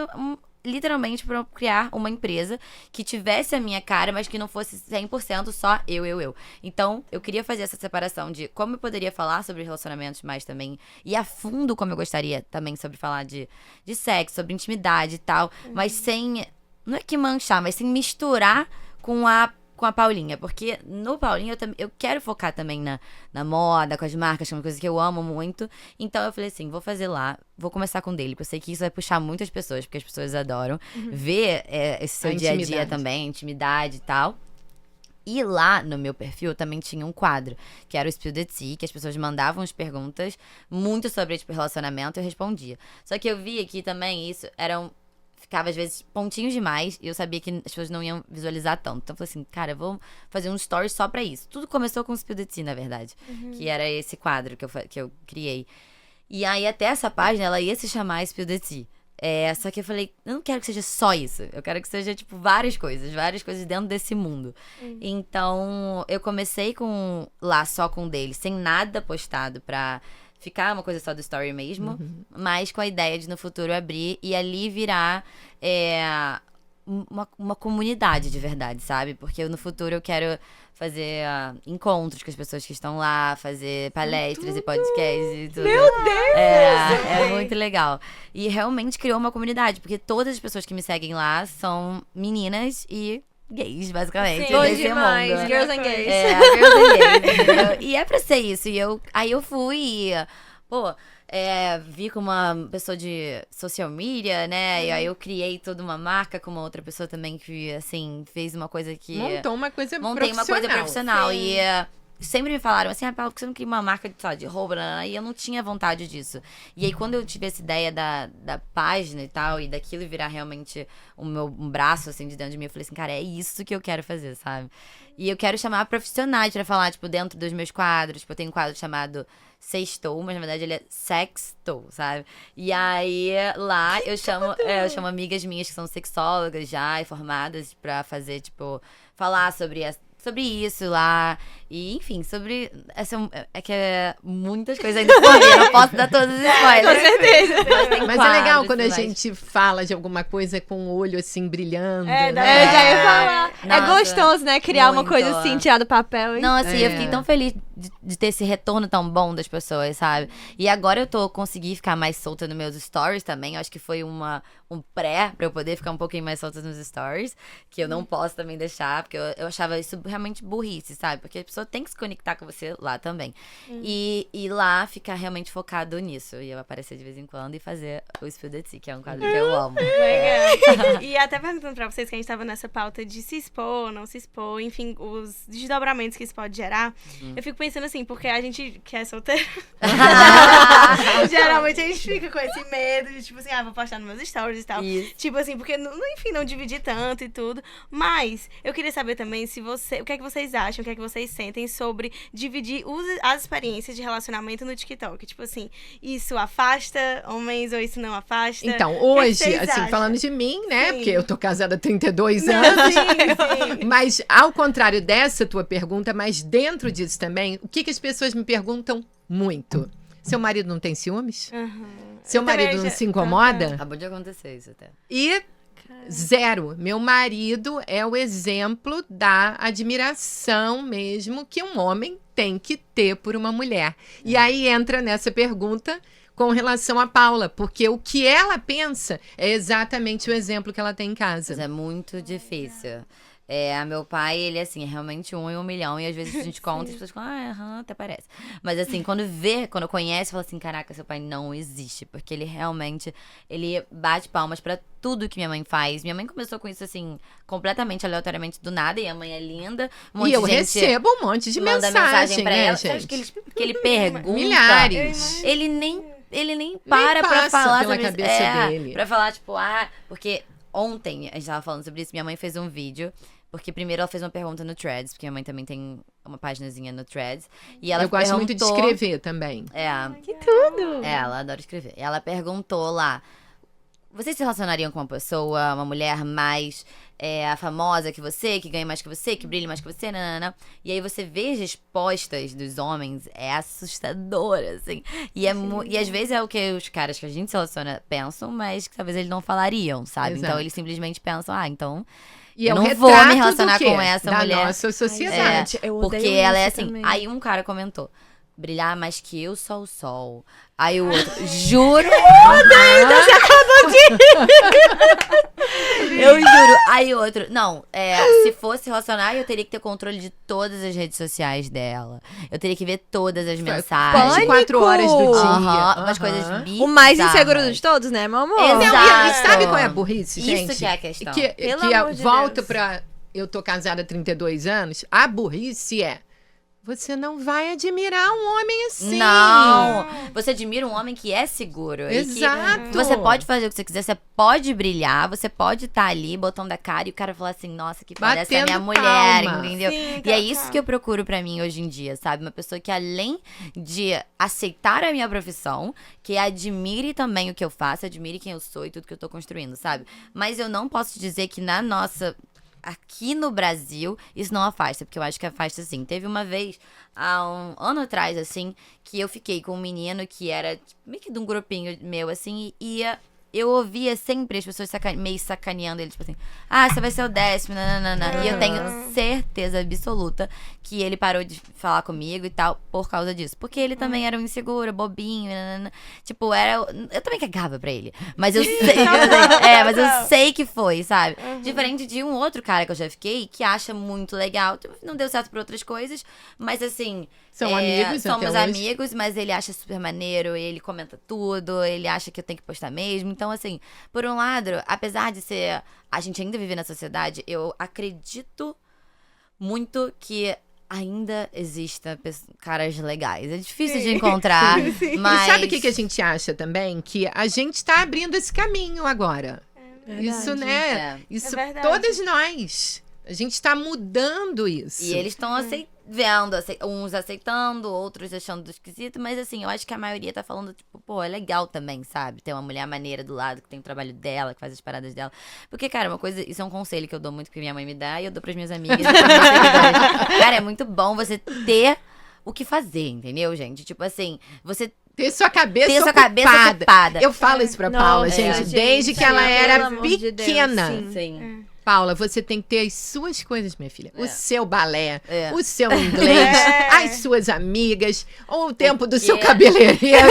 literalmente pra eu criar uma empresa que tivesse a minha cara, mas que não fosse 100% só eu. Então, eu queria fazer essa separação de como eu poderia falar sobre relacionamentos, mas também ir a fundo como eu gostaria também sobre falar de sexo, sobre intimidade e tal, mas sem, não é que manchar, mas sem misturar com a Paulinha, porque no Paulinha eu quero focar também na moda, com as marcas, que é uma coisa que eu amo muito. Então eu falei assim, vou fazer lá, vou começar com dele, porque eu sei que isso vai puxar muitas pessoas, porque as pessoas adoram ver esse seu A dia a dia intimidade. também, intimidade e tal. E lá no meu perfil também tinha um quadro, que era o Spill the Tea, que as pessoas mandavam as perguntas muito sobre, tipo, relacionamento e eu respondia. Só que eu via que também isso ficava, às vezes, pontinhos demais. E eu sabia que as pessoas não iam visualizar tanto. Então, eu falei assim, cara, eu vou fazer um story só pra isso. Tudo começou com o Spill the Tea, na verdade. Que era esse quadro que eu criei. E aí, até essa página, ela ia se chamar Spill the Tea. Só que eu falei, eu não quero que seja só isso. Eu quero que seja, tipo, várias coisas dentro desse mundo. Então, eu comecei lá só com o dele, sem nada postado pra ficar uma coisa só do story mesmo, mas com a ideia de no futuro abrir e ali virar uma comunidade de verdade, sabe? Porque no futuro eu quero fazer encontros com as pessoas que estão lá, fazer palestras e podcasts e tudo. Meu Deus! É muito legal. E realmente criou uma comunidade, porque todas as pessoas que me seguem lá são meninas e gays, basicamente. Sim. Bom desse demais, mundo. girls and gays. Girls and gays, entendeu? E é pra ser isso. Aí eu fui e, vi com uma pessoa de social media, né? E aí eu criei toda uma marca com uma outra pessoa também que, assim, fez uma coisa que... Montei uma coisa profissional. Sim. E sempre me falaram assim, Paula, por que você não cria uma marca de roupa? E eu não tinha vontade disso. E aí, quando eu tive essa ideia da página e tal, e daquilo virar realmente um braço, assim, de dentro de mim, eu falei assim, cara, é isso que eu quero fazer, sabe? E eu quero chamar profissionais pra falar, tipo, dentro dos meus quadros. Tipo, eu tenho um quadro chamado Sextou, mas na verdade ele é Sextou, sabe? E aí, lá, eu chamo amigas minhas que são sexólogas já e formadas pra fazer, tipo, falar sobre isso lá. E, enfim, sobre... muitas coisas ainda por vir. Eu não posso dar todos os spoilers. Com certeza. Mas é legal quando a gente fala de alguma coisa com o olho assim brilhando. É, né? Já ia falar. É Nossa, gostoso, né? Criar uma muito. coisa assim, tirar do papel. Hein? Não, assim, eu É. fiquei tão feliz de ter esse retorno tão bom das pessoas, sabe? E agora consegui ficar mais solta nos meus stories também. Eu acho que foi um pré pra eu poder ficar um pouquinho mais solta nos stories. Que eu não posso também deixar, porque eu achava isso realmente burrice, sabe? Porque as pessoas pessoa tem que se conectar com você lá também. E lá ficar realmente focado nisso. E eu aparecer de vez em quando e fazer o Spill the Tea, que é um quadro que eu amo. Legal. E até perguntando pra vocês que a gente tava nessa pauta de se expor, não se expor, enfim, os desdobramentos que isso pode gerar. Eu fico pensando assim, porque a gente que é solteiro, geralmente a gente fica com esse medo de, tipo assim, vou postar nos meus stories e tal. Isso. Tipo assim, porque, enfim, não dividir tanto e tudo. Mas eu queria saber também o que é que vocês acham, o que é que vocês sentem sobre dividir as experiências de relacionamento no TikTok. Tipo assim, isso afasta homens ou isso não afasta? Então, O que é que hoje, vocês assim, acham? falando de mim, né? Sim. Porque eu tô casada há 32 Não, anos. sim. Mas, ao contrário dessa tua pergunta, mas dentro disso também, o que as pessoas me perguntam muito? Seu marido não tem ciúmes? Seu Eu também marido não já- se incomoda? Acabou de acontecer isso até. E zero. Meu marido é o exemplo da admiração mesmo que um homem tem que ter por uma mulher. E aí entra nessa pergunta com relação a Paula, porque o que ela pensa é exatamente o exemplo que ela tem em casa. Mas é muito difícil. Meu pai, ele assim, é realmente 1 em 1 milhão. E às vezes a gente conta e as pessoas falam, até parece. Mas assim, quando conhece, fala assim, caraca, seu pai não existe. Porque ele realmente, ele bate palmas pra tudo que minha mãe faz. Minha mãe começou com isso assim, completamente aleatoriamente do nada. E a mãe é linda. Um monte E eu de gente recebo um monte de manda mensagem, pra né, ela. Você acha gente? que ele pergunta? Milhares. Ele nem para pra passa falar pela sobre isso. cabeça dele. Pra falar, tipo, porque ontem a gente tava falando sobre isso, minha mãe fez um vídeo, porque primeiro ela fez uma pergunta no Threads, porque minha mãe também tem uma paginazinha no Threads. E ela Eu gosto muito de perguntou- escrever também. Que tudo! ela adora escrever. E ela perguntou lá, vocês se relacionariam com uma pessoa, uma mulher mais famosa que você, que ganha mais que você, que brilha mais que você, nanana. E aí você vê as respostas dos homens, é assustador, assim. E às vezes é o que os caras que a gente se relaciona pensam, mas que talvez eles não falariam, sabe? Exato. Então eles simplesmente pensam, então E eu é o não retrato vou me relacionar do quê? com essa da mulher. nossa sociedade. Gente, eu odeio Porque ela é isso assim. também. Aí um cara comentou: brilhar mais que eu, só o sol. Aí o outro, juro. Eu juro. Aí o outro, não, se fosse relacionar, eu teria que ter controle de todas as redes sociais dela. Eu teria que ver todas as mensagens. 24 horas do dia. Aham, umas coisas O mais bizarras. inseguro de todos, né, meu amor? Exato. Não, e sabe qual é a burrice, Isso gente? que é a questão. Pelo Que amor de volta Deus. pra... Eu tô casada há 32 anos. A burrice é... Você não vai admirar um homem assim. Não, você admira um homem que é seguro. Exato. E que você pode fazer o que você quiser, você pode brilhar, você pode estar ali, botando a cara e o cara falar assim, nossa, que foda, essa é a minha Batendo mulher, palma. entendeu? Sim, E é total. isso que eu procuro pra mim hoje em dia, sabe? Uma pessoa que além de aceitar a minha profissão, que admire também o que eu faço, admire quem eu sou e tudo que eu tô construindo, sabe? Mas eu não posso dizer que na nossa... Aqui no Brasil, isso não afasta, porque eu acho que afasta sim. Teve uma vez, há um ano atrás, assim, que eu fiquei com um menino que era meio que de um grupinho meu, assim, e eu ouvia sempre as pessoas meio sacaneando ele, tipo assim, você vai ser o 10º, nananana. E eu tenho certeza absoluta que ele parou de falar comigo e tal por causa disso. Porque ele também era um inseguro, bobinho, nanana. Tipo, eu também cagava pra ele. Mas eu sei, mas eu sei que foi, sabe? Diferente de um outro cara que eu já fiquei, que acha muito legal. Não deu certo por outras coisas, mas assim... São amigos somos até hoje. amigos, mas ele acha super maneiro, ele comenta tudo, ele acha que eu tenho que postar mesmo. Então, assim, por um lado, apesar de ser... A gente ainda vive na sociedade, eu acredito muito que ainda exista caras legais. É difícil de encontrar, mas... E sabe o que a gente acha também? Que a gente tá abrindo esse caminho agora. Isso, né? Isso, É verdade. todas nós. A gente tá mudando isso. E eles estão uns aceitando, outros achando esquisito, mas assim, eu acho que a maioria tá falando, tipo, pô, é legal também, sabe? Ter uma mulher maneira do lado, que tem o trabalho dela, que faz as paradas dela. Porque, cara, uma coisa, isso é um conselho que eu dou muito que minha mãe me dá e eu dou pras minhas amigas e pros meus seguidores. Cara, é muito bom você ter o que fazer, entendeu, gente? Tipo assim, você Ter sua cabeça ter sua ocupada. cabeça ocupada. Eu falo isso pra Paula, Nossa, gente, gente, desde que ela pelo era amor de Deus, pequena. sim. Sim. Paula, você tem que ter as suas coisas, minha filha. O seu balé, É. o seu inglês, as suas amigas, ou o tempo do seu Porque- cabeleireiro.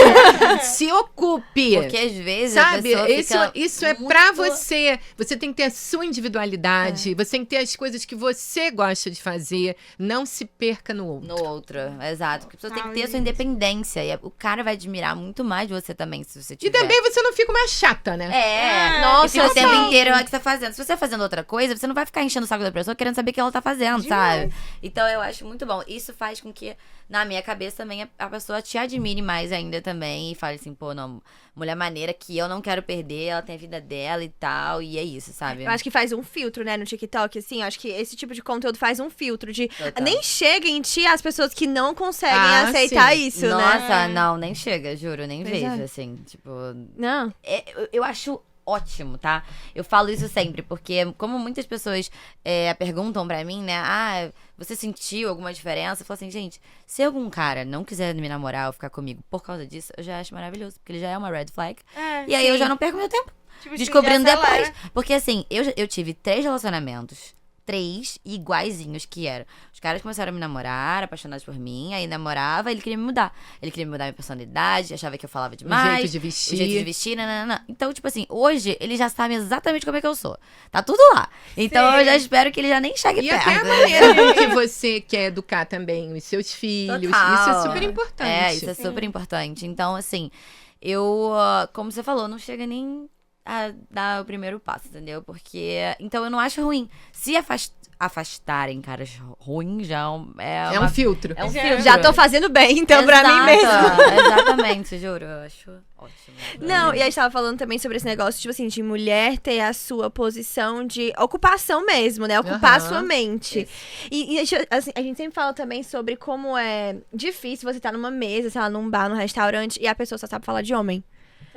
Se ocupe. Porque às vezes Sabe, a pessoa fica isso é muito... pra você. Você tem que ter a sua individualidade. Você tem que ter as coisas que você gosta de fazer. Não se perca no outro. No outro, exato. Porque a pessoa tem que ter a sua Isso. independência. E o cara vai admirar muito mais de você também, se você E tiver. também você não fica uma chata, né? É, Nossa, e fica o tempo sim. inteiro o que você tá fazendo. Se você tá fazendo outra coisa, você não vai ficar enchendo o saco da pessoa querendo saber o que ela tá fazendo, sabe? Então eu acho muito bom. Isso faz com que, na minha cabeça, também a pessoa te admire mais ainda também. E fale assim, pô, não, mulher maneira que eu não quero perder, ela tem a vida dela e tal. E é isso, sabe? Eu acho que faz um filtro, né, no TikTok, assim. Eu acho que esse tipo de conteúdo faz um filtro de... Total. Nem chega em ti as pessoas que não conseguem Ah, aceitar sim. isso, né? Nossa, não, nem chega, juro, nem Pois vejo, é. assim. Tipo, Não. eu acho ótimo, tá? Eu falo isso sempre, porque como muitas pessoas perguntam pra mim, né? Ah, você sentiu alguma diferença? Eu falo assim, gente, se algum cara não quiser me namorar ou ficar comigo por causa disso, eu já acho maravilhoso, porque ele já é uma red flag. É, E aí eu sim. já não perco meu tempo tipo, descobrindo já acelera. depois. Porque assim, eu tive 3 relacionamentos. 3 iguaizinhos que eram. Os caras começaram a me namorar, apaixonados por mim, aí namorava, ele queria me mudar. Ele queria me mudar minha personalidade, achava que eu falava O demais. jeito de O vestir. jeito de vestir, nanana. Então, tipo assim, hoje ele já sabe exatamente como é que eu sou. Tá tudo lá. Então eu já espero que ele já nem chegue E perto. até a maneira com que você quer educar também os seus filhos. Total. Isso é super importante. É, isso é super importante. Então, assim, eu, como você falou, não chega nem a dar o primeiro passo, entendeu? Porque. Então eu não acho ruim. Se afastarem caras ruins já é É um filtro. É um Já- filtro. Já tô fazendo bem, então, pra mim mesmo. Exato, exatamente, juro. Eu acho ótimo. Não, e a gente tava falando também sobre esse negócio, tipo assim, de mulher ter a sua posição de ocupação mesmo, né? Ocupar a Aham. sua mente. E assim, a gente sempre fala também sobre como é difícil você estar numa mesa, sei lá, num bar, num restaurante, e a pessoa só sabe falar de homem.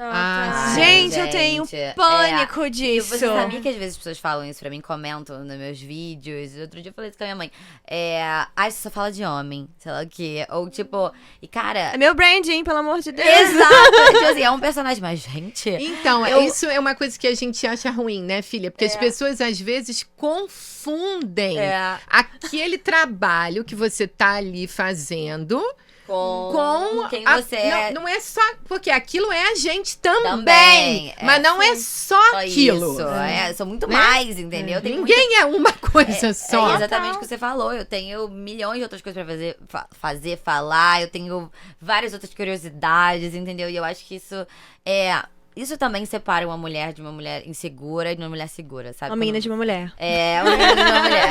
Ah, Gente, eu tenho pânico E disso. você sabia que às vezes as pessoas falam isso pra mim, comentam nos meus vídeos. Outro dia eu falei isso com a minha mãe. Você só fala de homem, sei lá o quê. Ou tipo, e cara. É meu branding, pelo amor de Deus. Exato! Tipo assim, é um personagem, mas gente. Então, Eu- isso é uma coisa que a gente acha ruim, né, filha? Porque as pessoas às vezes confundem É, aquele trabalho que você tá ali fazendo com quem a- você é. Não é só. Porque aquilo é a gente também. Também, Mas não é só Só aquilo. isso. São muito Né? mais, entendeu? Tem Ninguém é uma coisa só. É exatamente o que você falou. Eu tenho milhões de outras coisas pra fazer, falar. Eu tenho várias outras curiosidades, entendeu? E eu acho que isso também separa uma mulher de uma mulher insegura e de uma mulher segura, sabe? Uma menina de uma mulher. Uma menina de uma mulher.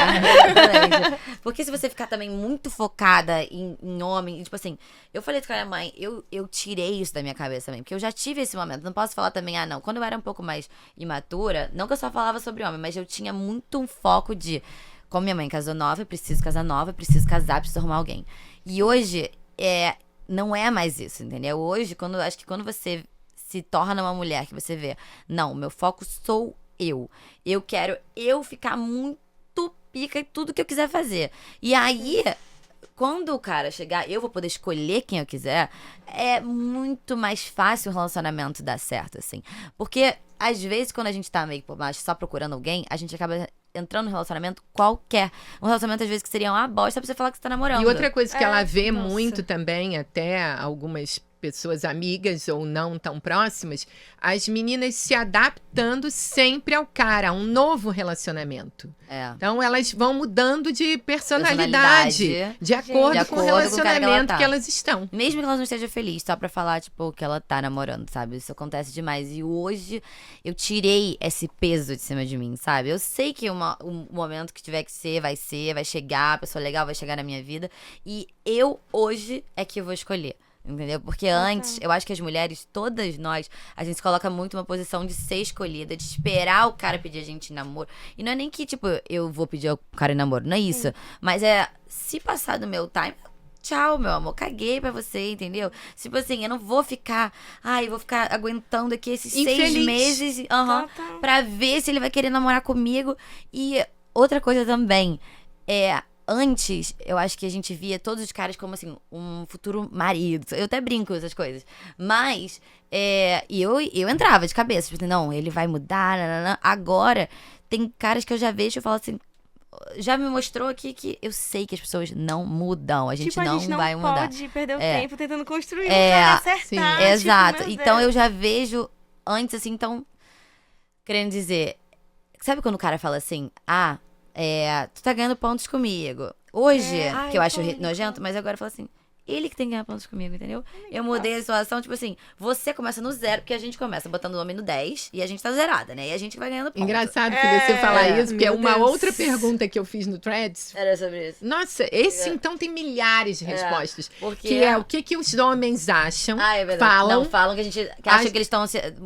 Exatamente. Porque se você ficar também muito focada em homem, e, tipo assim, eu falei com a minha mãe, eu tirei isso da minha cabeça também, porque eu já tive esse momento. Não posso falar também, não. Quando eu era um pouco mais imatura, não que eu só falava sobre homem, mas eu tinha muito um foco de, como minha mãe casou nova, eu preciso casar nova, eu preciso casar, preciso arrumar alguém. E hoje, não é mais isso, entendeu? Hoje, acho que quando você se torna uma mulher que você vê, não, meu foco sou eu. Eu quero ficar muito pica em tudo que eu quiser fazer. E aí, quando o cara chegar, eu vou poder escolher quem eu quiser, é muito mais fácil o relacionamento dar certo, assim. Porque, às vezes, quando a gente tá meio por baixo, só procurando alguém, a gente acaba entrando num relacionamento qualquer. Um relacionamento, às vezes, que seria uma bosta pra você falar que você tá namorando. E outra coisa que ela vê nossa. muito também, até algumas pessoas amigas ou não tão próximas, as meninas se adaptando sempre ao cara, a um novo relacionamento. Então elas vão mudando de personalidade, de acordo com o com o cara que ela relacionamento tá. que elas estão. Mesmo que ela não esteja feliz, só pra falar, tipo, que ela tá namorando, sabe? Isso acontece demais. E hoje eu tirei esse peso de cima de mim, sabe? Eu sei que um momento que tiver que ser, vai chegar, a pessoa legal vai chegar na minha vida. E eu, hoje, é que eu vou escolher. Entendeu? Porque antes, eu acho que as mulheres, todas nós, a gente se coloca muito numa posição de ser escolhida, de esperar o cara pedir a gente em namoro. E não é nem que, tipo, eu vou pedir o cara em namoro, não é isso. Mas se passar do meu time, tchau, meu amor, caguei pra você, entendeu? Tipo assim, eu não vou ficar, vou ficar aguentando aqui esses Infeliz. 6 meses pra ver se ele vai querer namorar comigo. E outra coisa também, antes, eu acho que a gente via todos os caras como, assim, um futuro marido. Eu até brinco com essas coisas. Mas, eu entrava de cabeça. Tipo assim, não, ele vai mudar, nanana. Agora, tem caras que eu já vejo e falo assim, já me mostrou aqui que eu sei que as pessoas não mudam. A gente, Tipo, a gente não vai mudar. pode perder o É. tempo tentando construir É, pra acertar. sim. tipo, Exato. meu Então Deus. eu já vejo antes, assim, então. Querendo dizer. Sabe quando o cara fala assim, tu tá ganhando pontos comigo. Hoje, Ai, que eu acho pânico. nojento, mas agora eu falo assim. Ele que tem que ganhar pontos comigo, entendeu? Eu mudei a situação, tipo assim, você começa no 0, porque a gente começa botando o nome no 10 e a gente tá zerada, né? E a gente vai ganhando pontos. Engraçado que você falar isso, porque é Meu uma Deus. outra pergunta que eu fiz no Threads. Era sobre isso. Nossa, esse então tem milhares de respostas. Porque Que é o que os homens acham, é verdade. falam. Não, falam que a gente que acha que eles estão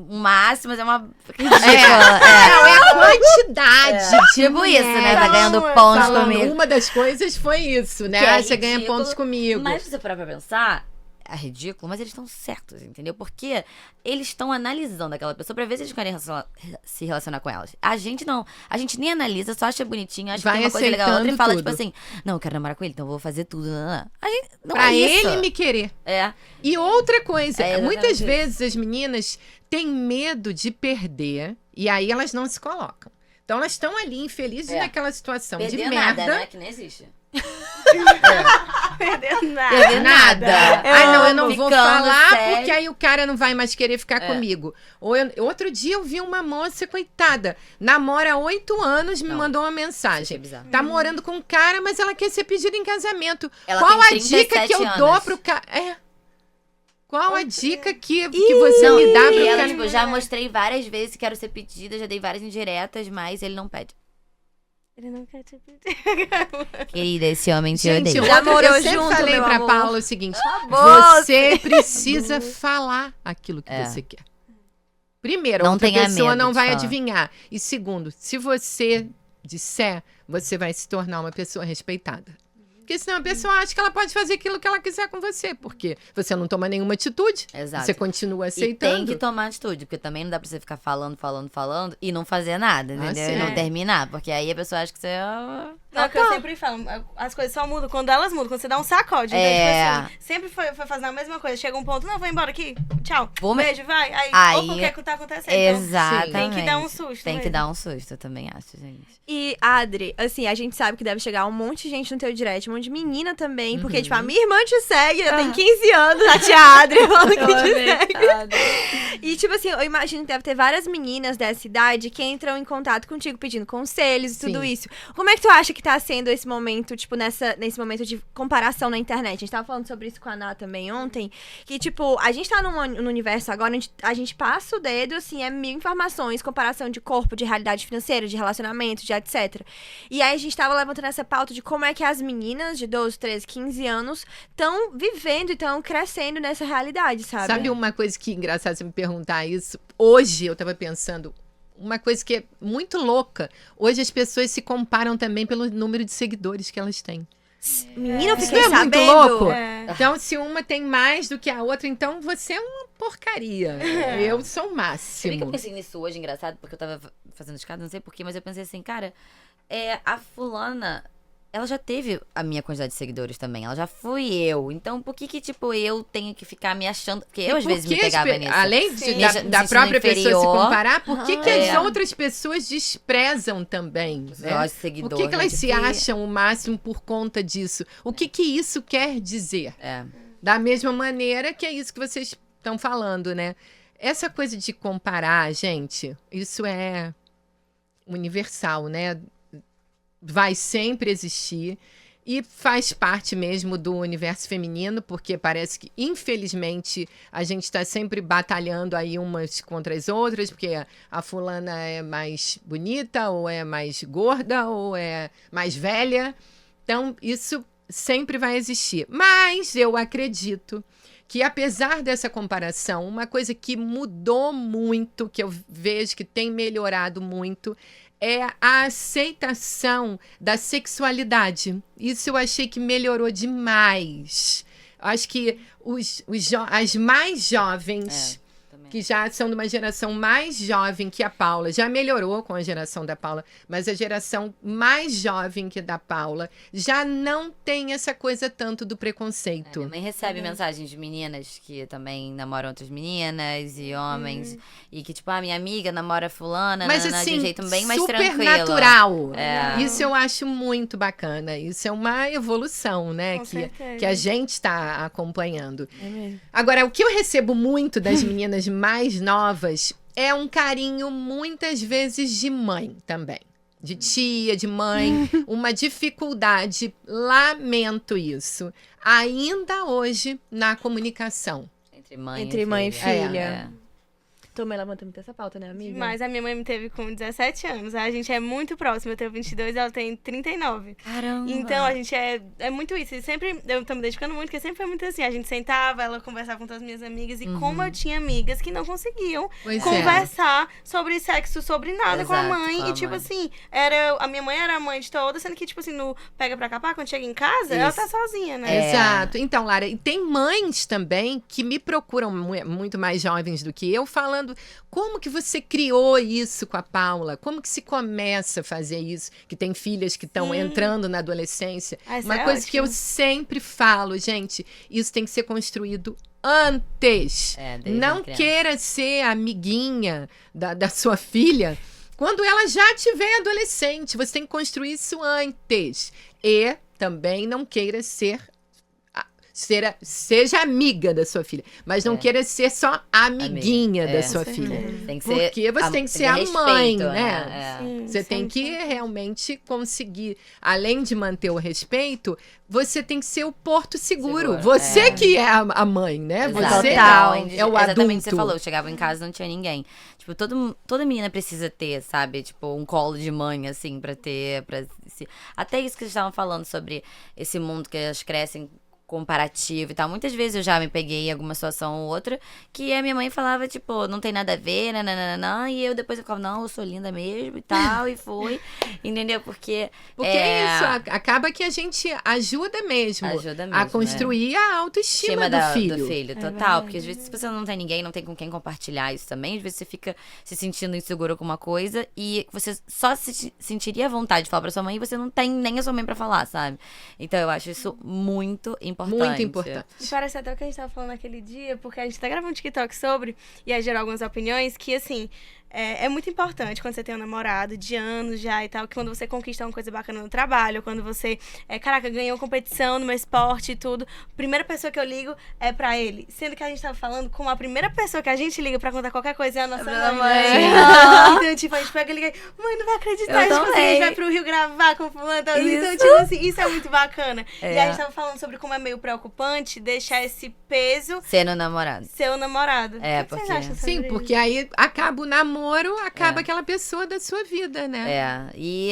o máximo, mas é uma ridícula. Não, é a quantidade de Tipo isso, né? Tá Falando, ganhando pontos falando. comigo. Uma das coisas foi isso, né? Que é Você ganha ridículo, pontos comigo. Mas se você parar pra pensar, é ridículo, mas eles estão certos, entendeu? Porque eles estão analisando aquela pessoa pra ver se eles querem se relacionar com elas. A gente não. A gente nem analisa, só acha bonitinho, acha Vai que tem uma coisa legal outra e aceitando fala, tudo. tipo assim, não, eu quero namorar com ele, então eu vou fazer tudo. A gente, não Pra é isso. ele me querer. É. E outra coisa, É, exatamente muitas isso. vezes as meninas têm medo de perder e aí elas não se colocam. Então elas estão ali infelizes naquela situação de Perder merda. nada, né? Que nem existe. Perdeu nada. Perder nada. Ai, não, eu não vou Ficando falar sério. porque aí o cara não vai mais querer ficar comigo. Outro dia eu vi uma moça, coitada, namora há 8 anos, me Não. mandou uma Isso é mensagem. bizarro. Tá morando com um cara, mas ela quer ser pedida em casamento. Ela Qual tem a dica que eu 37 dou anos. pro cara? Qual a dica que você Não, me dá pro e ela, cara? tipo, já mostrei várias vezes, quero ser pedida, já dei várias indiretas, mas ele não pede. Ele não quer te pedir. Querida, esse homem te Gente, odeia. Já outra, morou eu sempre junto, falei meu pra amor. Paula o seguinte: Acabou. você precisa falar aquilo que você quer. Primeiro, Não outra tenha pessoa medo não de vai falar. adivinhar. E segundo, se você disser, você vai se tornar uma pessoa respeitada. Porque senão a pessoa acha que ela pode fazer aquilo que ela quiser com você. Porque você não toma nenhuma atitude. Exato. Você continua E aceitando. tem que tomar atitude, porque também não dá pra você ficar falando e não fazer nada, entendeu? sim. E não É. terminar, porque aí a pessoa acha que você... Não, é o que eu sempre falo, as coisas só mudam quando elas mudam, quando você dá um sacode. Então, É. tipo assim, sempre foi fazendo a mesma coisa. Chega um ponto, não, vou embora aqui, tchau, Vou me- beijo, vai. Aí, Aí- opa, o que é que tá acontecendo? Então, Exatamente. tem que dar um susto Tem que mesmo. dar um susto, eu também acho, gente. E, Adri, assim, a gente sabe que deve chegar um monte de gente no teu direct, um monte de menina também, porque, Uhum. tipo, a minha irmã te segue, ela Ah. tem 15 anos, a tia Adri falando que te segue. E, tipo assim, eu imagino que deve ter várias meninas dessa idade que entram em contato contigo pedindo conselhos e tudo Sim. isso. Como é que tu acha que tá sendo esse momento, tipo, nesse momento de comparação na internet? A gente tava falando sobre isso com a Ana também ontem, que, tipo, a gente tá num universo agora onde a gente passa o dedo, assim, é 1000 informações, comparação de corpo, de realidade financeira, de relacionamento, de etc. E aí a gente tava levantando essa pauta de como é que as meninas de 12, 13, 15 anos estão vivendo e estão crescendo nessa realidade, sabe? Sabe uma coisa que engraçado você me perguntar isso? Hoje eu tava pensando, uma coisa que é muito louca. Hoje as pessoas se comparam também pelo número de seguidores que elas têm. Menina, eu Isso fiquei não é muito sabendo. louco? É. Então, se uma tem mais do que a outra, então você é uma porcaria. Eu sou o Você vê que eu máximo. pensei nisso hoje, engraçado, porque eu tava fazendo escada, não sei porquê, mas eu pensei assim, cara, a fulana, ela já teve a minha quantidade de seguidores também, ela já fui eu. Então, por que tipo, eu tenho que ficar me achando... Porque eu, às Por vezes, me que as pegava pe- nisso. Além de, Sim. da, Me da sentindo própria pessoa se inferior. comparar, por que, que É. as outras pessoas desprezam também? Os Né? negócios de Por seguidor, que, que elas gente, se acham o máximo por conta disso? O que isso quer dizer? É. Da mesma maneira que é isso que vocês estão falando, né? Essa coisa de comparar, gente, isso é universal, né? Vai sempre existir e faz parte mesmo do universo feminino, porque parece que, infelizmente, a gente está sempre batalhando aí umas contra as outras, porque a fulana é mais bonita, ou é mais gorda, ou é mais velha. Então, isso sempre vai existir. Mas eu acredito que, apesar dessa comparação, uma coisa que mudou muito, que eu vejo que tem melhorado muito, é a aceitação da sexualidade. Isso eu achei que melhorou demais. Acho que as mais jovens que já são de uma geração mais jovem que a Paula, já melhorou com a geração da Paula, mas a geração mais jovem que a da Paula já não tem essa coisa tanto do preconceito. Minha mãe recebe mensagens de meninas que também namoram outras meninas e homens. E que, tipo, minha amiga namora fulana, Mas de assim, um jeito bem mais super tranquilo. natural. É. Isso eu acho muito bacana. Isso é uma evolução, né? Com certeza. Que a gente está acompanhando. É mesmo. Agora, o que eu recebo muito das meninas mais novas é um carinho, muitas vezes, de mãe também. De tia, de mãe. Uma dificuldade, lamento isso. Ainda hoje, na comunicação. Entre mãe e filha. É. Também levanta muito essa pauta, né, amiga? Mas a minha mãe me teve com 17 anos. A gente é muito próxima. Eu tenho 22 e ela tem 39. Caramba. Então, a gente é muito isso. E sempre, eu tô me dedicando muito, porque sempre foi muito assim. A gente sentava, ela conversava com todas as minhas amigas. E como eu tinha amigas que não conseguiam Pois conversar sobre sexo, sobre nada com a Exato, mãe. com a E, tipo mãe. assim, a minha mãe era a mãe de todas, sendo que, tipo assim, no pega pra capar, quando chega em casa, ela tá sozinha, né? É. Exato. Então, Lara, e tem mães também que me procuram muito mais jovens do que eu, falando como que você criou isso com a Paula? Como que se começa a fazer isso? Que tem filhas que estão entrando na adolescência. Isso Uma é coisa que eu ótimo. sempre falo, gente, isso tem que ser construído antes. Desde Não criança. queira ser amiguinha da sua filha quando ela já tiver adolescente. Você tem que construir isso antes. E também não queira seja amiga da sua filha, mas não queira ser só amiguinha Amiga, da sua com filha. certeza. Tem que ser Porque você tem que ser a respeito, mãe, né? É. Sim, Você tem que realmente conseguir, além de manter o respeito, você tem que ser o porto seguro. Seguro, Você que é a mãe, né? Exato. Você Total. é o Exatamente o que adulto. você falou. Eu chegava em casa e não tinha ninguém. Tipo, toda menina precisa ter, sabe? Tipo, um colo de mãe, assim, pra ter. Até isso que vocês estavam falando sobre esse mundo que elas crescem comparativo e tal. Muitas vezes eu já me peguei em alguma situação ou outra que a minha mãe falava, tipo, não tem nada a ver, nananana, e eu depois eu ficava, não, eu sou linda mesmo e tal, e foi, entendeu? Porque é isso, acaba que a gente ajuda mesmo, a construir a autoestima do filho. Total. Porque às vezes se você não tem ninguém, não tem com quem compartilhar isso também, às vezes você fica se sentindo insegura com uma coisa e você só se sentiria à vontade de falar pra sua mãe e você não tem nem a sua mãe pra falar, sabe? Então eu acho isso muito importante. Muito importante. E parece até o que a gente tava falando naquele dia, porque a gente tá gravando um TikTok sobre, e aí gerou algumas opiniões, que assim, é muito importante quando você tem um namorado de anos já e tal, que quando você conquista uma coisa bacana no trabalho, quando você, ganhou competição no meu esporte e tudo, a primeira pessoa que eu ligo é pra ele. Sendo que a gente tava falando com a primeira pessoa que a gente liga pra contar qualquer coisa é a nossa mãe. Então, tipo, a gente pega e liga, mãe, não vai acreditar, tipo assim, a gente vai pro Rio gravar com fulano. Então, tipo assim, isso é muito bacana. E aí a gente tava falando sobre como é meio preocupante deixar esse peso ser o namorado. seu namorado. É, O que vocês porque- acham sobre Sim, isso? porque aí acaba o namoro, acaba aquela pessoa da sua vida, né? E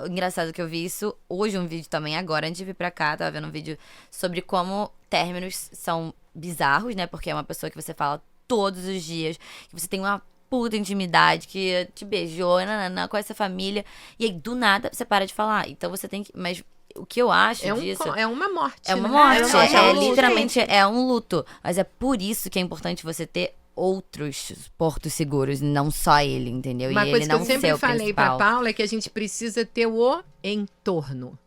o engraçado que eu vi isso hoje, um vídeo também agora, antes de vir pra cá, tava vendo um vídeo sobre como términos são bizarros, né? Porque é uma pessoa que você fala todos os dias, que você tem uma puta intimidade, que te beijou, com essa família, e aí do nada você para de falar. Então você tem que... Mas o que eu acho disso... É uma morte. É uma né? morte, É um luto, literalmente é um luto. Mas é por isso que é importante você ter outros portos seguros, não só ele, entendeu? Uma e coisa ele que eu não sempre ser o falei pra principal. Paula é que a gente precisa ter o entorno.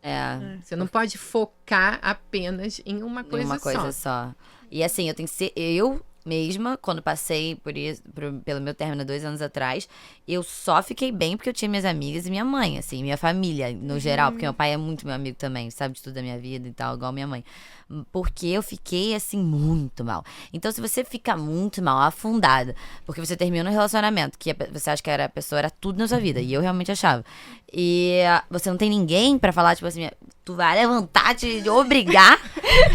Você não pode focar apenas em uma coisa, Uma coisa só. E assim, eu tenho que ser eu mesma, quando passei por isso, pelo meu término 2 anos atrás, eu só fiquei bem porque eu tinha minhas amigas e minha mãe, assim, minha família, no geral, porque meu pai é muito meu amigo também, sabe de tudo da minha vida e tal, igual minha mãe. Porque eu fiquei, assim, muito mal. Então, se você fica muito mal, afundada, porque você termina um relacionamento, que você acha que a pessoa era tudo na sua vida, e eu realmente achava, e você não tem ninguém pra falar, tipo assim, tu vai levantar, te obrigar,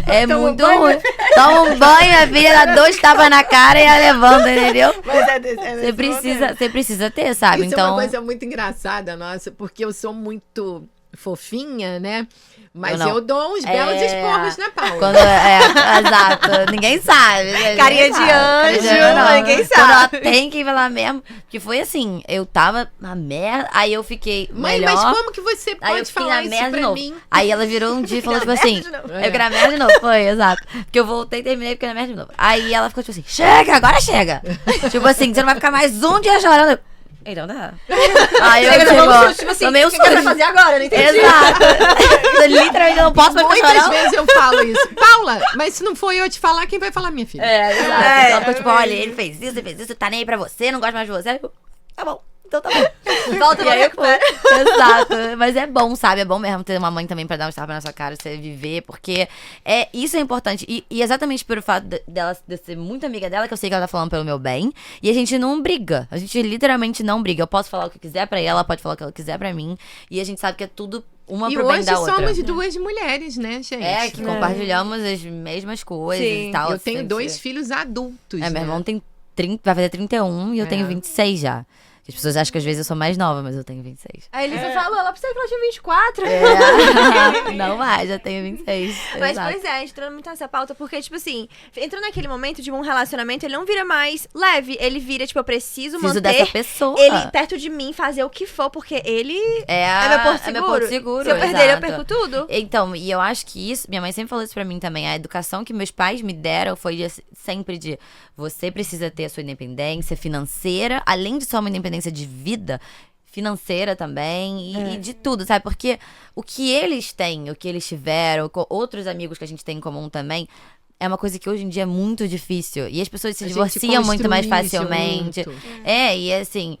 é muito ruim. Toma um banho, a filha dá 2 tapas na cara e ia levando, entendeu? Mas Você precisa ter, sabe? Isso Então, é uma coisa muito engraçada, nossa, porque eu sou muito fofinha, né? Mas não. eu dou uns belos esporros na Paula. Quando, exato. Ninguém sabe. Né? Carinha de anjo, ninguém sabe. Quando ela tem que ir lá mesmo. Porque foi assim, eu tava na merda, aí eu fiquei Mãe, melhor. mas como que você Aí eu pode fiquei falar na isso merda de pra novo. mim? Aí ela virou um dia e falou, tipo assim... merda de novo. Eu fiquei na merda de novo, foi, exato. Porque eu voltei, terminei e fiquei na merda de novo. Aí ela ficou tipo assim, chega, agora chega. Tipo assim, você não vai ficar mais um dia chorando. Então tá. Aí eu tipo assim, tomei o um que você vai susto. fazer agora? Eu não entendi. Exato. Eu literalmente não posso mais ficar Muitas chorando. vezes eu falo isso. Paula, mas se não for eu te falar, quem vai falar, minha filha? Exato. Ela ficou tipo, olha, ele fez isso, tá nem aí pra você, não gosta mais de você. Aí eu, tá bom, então tá bom. Volta E aí eu pra fui. Exato. Mas é bom, sabe? É bom mesmo ter uma mãe também pra dar um tapa na sua cara, você viver, porque isso é importante. E exatamente pelo fato dela de ser muito amiga dela, que eu sei que ela tá falando pelo meu bem. E a gente não briga. A gente literalmente não briga. Eu posso falar o que quiser pra ela pode falar o que ela quiser pra mim. E a gente sabe que é tudo uma E pro bem hoje da outra. somos duas mulheres, né, gente? Que compartilhamos as mesmas coisas Sim. e tal. Eu tenho sempre. 2 filhos adultos, Meu né? irmão tem 30, vai fazer 31 e eu tenho 26 já. As pessoas acham que às vezes eu sou mais nova, mas eu tenho 26. A Elisa falou, ela precisa que ela tinha 24. Não mais, já tenho 26. Mas, exato. pois é, entrando muito nessa pauta, porque, tipo assim, entrou naquele momento de um relacionamento, ele não vira mais leve, ele vira, tipo, eu preciso Preciso manter dessa pessoa. ele perto de mim, fazer o que for, porque ele é meu porto seguro. É meu porto seguro, Se eu perder ele, eu exato. perco tudo. Então, e eu acho que isso, minha mãe sempre falou isso pra mim também, a educação que meus pais me deram foi sempre de, você precisa ter a sua independência financeira, além de só uma independência de vida, financeira também, e de tudo, sabe? Porque o que eles têm, o que eles tiveram, outros amigos que a gente tem em comum também, é uma coisa que hoje em dia é muito difícil. E as pessoas se A gente divorciam muito mais construir facilmente. junto. E assim,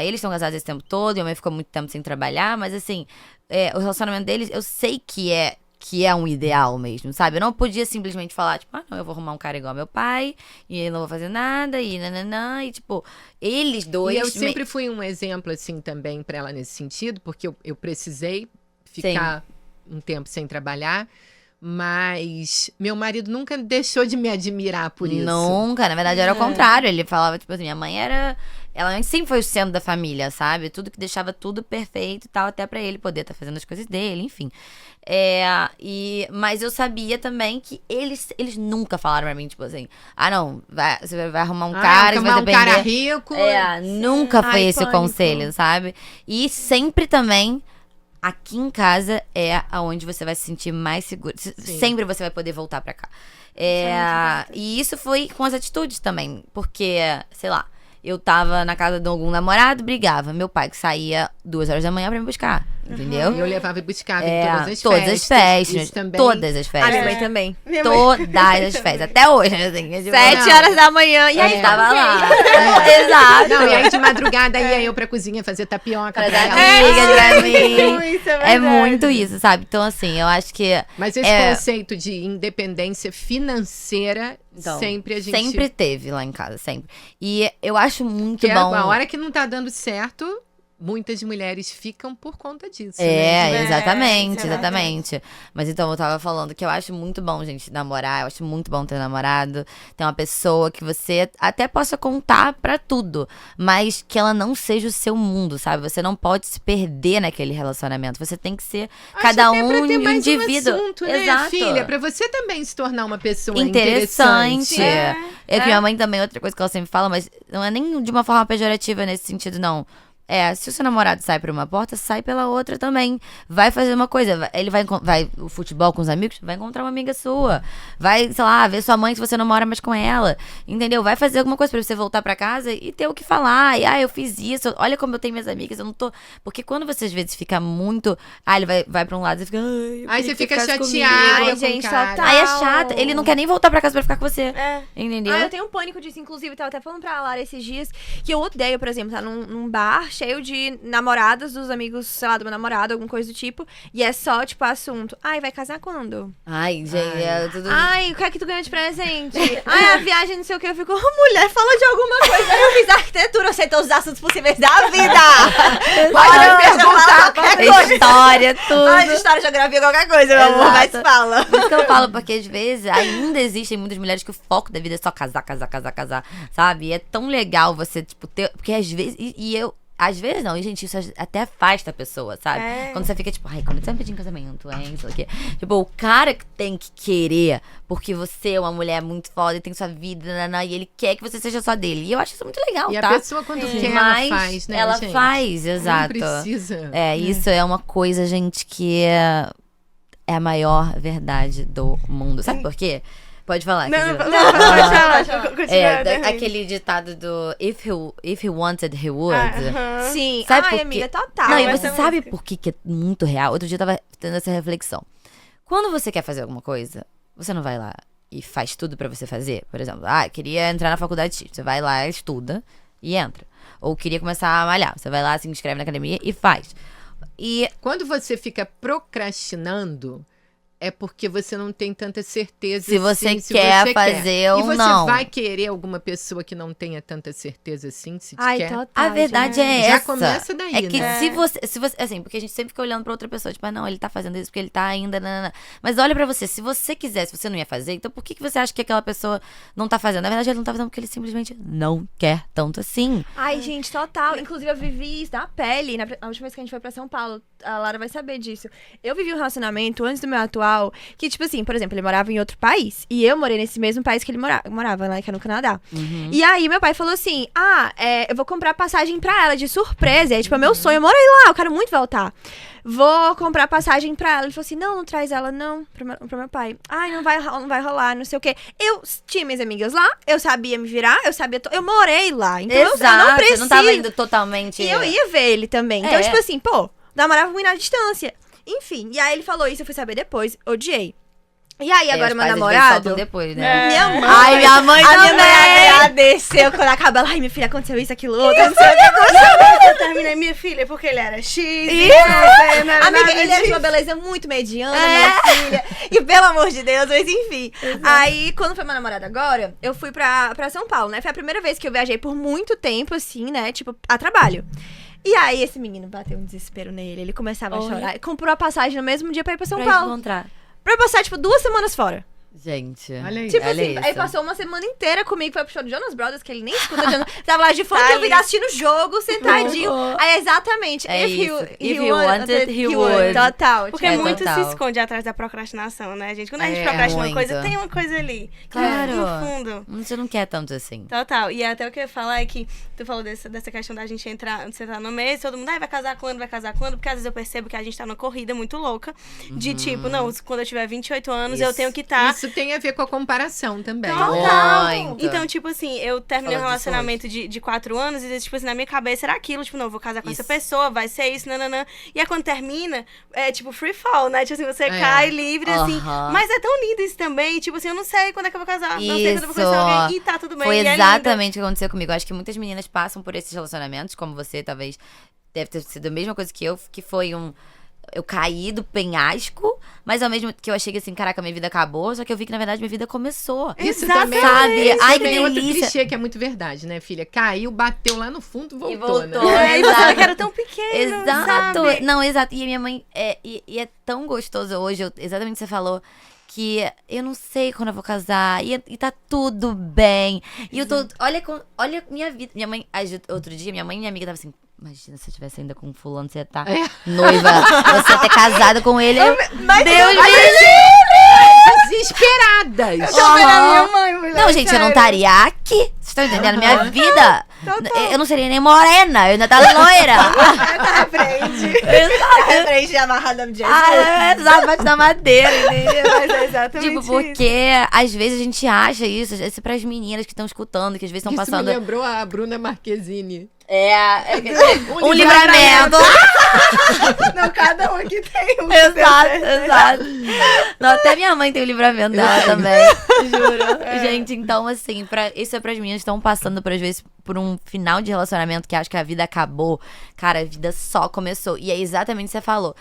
eles estão casados esse tempo todo, minha mãe ficou muito tempo sem trabalhar, mas assim, o relacionamento deles, eu sei que é um ideal mesmo, sabe? Eu não podia simplesmente falar, tipo, não, eu vou arrumar um cara igual meu pai, e eu não vou fazer nada, e nananã, e tipo, eles dois... E eu sempre fui um exemplo, assim, também pra ela nesse sentido, porque eu precisei ficar um tempo sem trabalhar, mas meu marido nunca deixou de me admirar por isso. Nunca, na verdade era o contrário. Ele falava, tipo assim, minha mãe ela sempre foi o centro da família, sabe? Tudo que deixava tudo perfeito e tal, até pra ele poder estar fazendo as coisas dele, enfim. Mas eu sabia também que eles nunca falaram pra mim, tipo assim, não, você vai arrumar um cara que vai depender. Um cara rico. Nunca foi esse pânico. o conselho, sabe? E sempre também, aqui em casa é aonde você vai se sentir mais seguro. Sempre você vai poder voltar pra cá. E isso foi com as atitudes também. Porque, sei lá, eu tava na casa de algum namorado, brigava. Meu pai que saía 2 horas da manhã pra me buscar. Entendeu? E eu levava e buscava em Todas as festas. Isso também. Todas as A festas. minha mãe também. Todas as festas. Até hoje, assim. 7 horas da manhã. E aí, Aí tava tá lá. ok. Exato. Não, e aí de madrugada ia eu pra cozinha fazer tapioca pra Pra ela. dar amiga pra mim. Isso, É muito isso, sabe? Então, assim, eu acho que Mas esse conceito de independência financeira, sempre a gente... sempre teve lá em casa, sempre. E eu acho muito Que bom. a hora que não tá dando certo, muitas mulheres ficam por conta disso, né? Exatamente, isso é exatamente. Mas então eu tava falando que eu acho muito bom, gente, namorar. Eu acho muito bom ter namorado. Ter uma pessoa que você até possa contar pra tudo, mas que ela não seja o seu mundo, sabe? Você não pode se perder naquele relacionamento. Você tem que ser cada Até pra um ter um mais indivíduo. um assunto, né, Exato. filha? Pra você também se tornar uma pessoa Interessante. interessante. Minha mãe também, outra coisa que ela sempre fala, mas não é nem de uma forma pejorativa nesse sentido, não. Se o seu namorado sai por uma porta, sai pela outra também. Vai fazer uma coisa. Ele vai o futebol com os amigos, vai encontrar uma amiga sua. Vai, sei lá, ver sua mãe se você não mora mais com ela. Entendeu? Vai fazer alguma coisa pra você voltar pra casa e ter o que falar. E, eu fiz isso. Olha como eu tenho minhas amigas. Eu não tô... Porque quando você às vezes fica muito... ele vai pra um lado e fica... Aí você fica chateada. chateada. Ai, com gente, o cara. total. Aí é chato. Ele não quer nem voltar pra casa pra ficar com você. É. Entendeu? Eu tenho um pânico disso. Inclusive, eu tava até falando pra Lara esses dias que eu odeio, por exemplo, tá num bar cheio de namoradas dos amigos, sei lá, do meu namorado, alguma coisa do tipo. E é só, tipo, assunto. Vai casar quando? Ai, gente, é tudo... O que é que tu ganhou de presente? A viagem, não sei o que. Eu fico, mulher, fala de alguma coisa. Eu fiz arquitetura, eu sei todos os assuntos possíveis da vida. Pode perguntar qualquer coisa. História, tudo. De história, geografia, qualquer coisa, meu amor, mas Exato. fala. Por isso que eu falo, porque às vezes ainda existem muitas mulheres que o foco da vida é só casar, sabe? E é tão legal você, tipo, ter... Porque às vezes... às vezes não, e gente, isso até afasta a pessoa, sabe? É. Quando você fica tipo, ai, quando você vai pedir em casamento, hein, sei lá o quê. Tipo, o cara que tem que querer, porque você é uma mulher muito foda e tem sua vida, e ele quer que você seja só dele. E eu acho isso muito legal, E tá? a pessoa, quando quer, Mas ela faz, né, ela gente? faz, exato. Não precisa. Isso é uma coisa, gente, que é a maior verdade do mundo. Sabe por quê? Pode falar. Não, Cris. pode falar. Continua. Aquele ditado do if he wanted, he would. Aham. Sim. Sabe Ai, por quê? amiga, total. Não, e mas você essa sabe música. por que é muito real? Outro dia eu tava tendo essa reflexão. Quando você quer fazer alguma coisa, você não vai lá e faz tudo pra você fazer. Por exemplo, queria entrar na faculdade X. Você vai lá, estuda e entra. Ou queria começar a malhar. Você vai lá, se inscreve na academia e faz. E Quando você fica procrastinando, é porque você não tem tanta certeza Se você assim, quer fazer ou E você não. vai querer alguma pessoa que não tenha tanta certeza assim, se te Ai, quer? total. a verdade é Já essa. começa daí, É que né? se você, assim, porque a gente sempre fica olhando pra outra pessoa, tipo, não, ele tá fazendo isso porque ele tá ainda, nanana. Mas olha pra você, se você quisesse, você não ia fazer, então por que você acha que aquela pessoa não tá fazendo? Na verdade, ele não tá fazendo porque ele simplesmente não quer tanto assim. Ai, gente, total. Inclusive, eu vivi isso na pele. Na última vez que a gente foi pra São Paulo, a Lara vai saber disso. Eu vivi um relacionamento antes do meu atual, que, tipo assim, por exemplo, ele morava em outro país. E eu morei nesse mesmo país que ele morava, né? Que é no Canadá. E aí, meu pai falou assim, eu vou comprar passagem pra ela de surpresa. E aí, tipo, é meu sonho. Eu morei lá, eu quero muito voltar. Vou comprar passagem pra ela. Ele falou assim, não traz ela, não, pro meu pai. Ai, não vai rolar, não sei o quê. Eu tinha minhas amigas lá, eu sabia me virar, eu morei lá. Então, eu não preciso. Você não tava indo totalmente... E eu ia ver ele também. Então, É. tipo assim, pô, namorava muito na distância. Enfim, e aí ele falou isso, eu fui saber depois, odiei. E aí, agora os meu pais, às vezes, namorado... soltam depois, né? Minha mãe... Ai, minha mãe a minha também! mãe agradeceu quando acaba ela. Ai, minha filha, aconteceu isso, aquilo, outro, não sei o que. Eu terminei minha filha porque ele era X. Amiga, ele era de uma beleza muito mediana, minha filha. E pelo amor de Deus, mas enfim. Aí, quando foi meu namorado agora, eu fui pra São Paulo, né? Foi a primeira vez que eu viajei por muito tempo, assim, né? Tipo, a trabalho. E aí, esse menino bateu um desespero nele. Ele começava a chorar. Ele comprou a passagem no mesmo dia pra ir pra São Pra Paulo. encontrar. Pra eu passar, tipo, 2 semanas fora. Gente. Olha aí. Tipo Olha assim, aí isso. passou uma semana inteira comigo, foi pro show do Jonas Brothers, que ele nem escuta Jonas. Tava lá de fone, Tá eu vi assistindo o jogo, sentadinho. Aí, exatamente. É if isso. he wanted, he would. Total. Porque tipo, muito total. se esconde atrás da procrastinação, né, gente? Quando a gente É, procrastina uma muito. coisa, tem uma coisa ali. Claro. No fundo. Você não quer tanto assim. Total. E até o que eu ia falar é que tu falou dessa questão da gente entrar, você tá no mês, todo mundo, vai casar quando, vai casar quando? Porque às vezes eu percebo que a gente tá numa corrida muito louca. De tipo, não, quando eu tiver 28 anos, eu Isso. tenho que estar. Isso tem a ver com a comparação também. Total. Muito. Então, tipo assim, eu terminei um Fala disso relacionamento de 4 anos e, tipo assim, na minha cabeça era aquilo, tipo, não, eu vou casar com essa Isso. pessoa, vai ser isso, nananã. E aí, quando termina, é tipo free fall, né? Tipo assim, você É. cai livre, assim. Aham. Mas é tão lindo isso também, tipo assim, eu não sei quando é que eu vou casar, não sei quando eu vou conhecer Isso. alguém, e tá tudo bem, Foi e é lindo. exatamente o que aconteceu comigo. Eu acho que muitas meninas passam por esses relacionamentos, como você, talvez deve ter sido a mesma coisa que eu, que foi eu caí do penhasco, mas ao mesmo que eu achei que assim, caraca, minha vida acabou, só que eu vi que na verdade minha vida começou. Isso Exatamente. também, Sabe? isso Ai, que também é outro delícia. clichê que é muito verdade, né, filha? Caiu, bateu lá no fundo, voltou, E voltou. né? É, e você Exato. que era tão pequeno, Exato. sabe? Não, exato. E a minha mãe e é tão gostoso hoje, exatamente o que você falou. Que eu não sei quando eu vou casar. E tá tudo bem. E eu tô. Olha minha vida. Minha mãe. Outro dia, minha mãe e minha amiga tava assim. Imagina se eu tivesse ainda com fulano, você ia estar noiva. Você ia ter casado com ele. Deus Desesperadas. Não, gente, eu não estaria aqui. Vocês estão entendendo? Minha vida. Eu não seria nem morena. Eu ainda tá loira. Tá à frente. Tá à frente de amarrada no Jesus. Exato, bate na madeira, entendeu? Mas é exatamente Tipo, isso. porque às vezes a gente acha isso, às vezes pras meninas que estão escutando, que às vezes estão Isso passando. me lembrou a Bruna Marquezine. Um livramento. Não, cada um aqui tem um. Exato. Não, até minha mãe tem o livramento dela também. Juro. Gente, então assim, isso é pras meninas que estão passando, por às vezes, por um final de relacionamento que acham que a vida acabou. Cara, a vida só começou. E é exatamente o que você falou.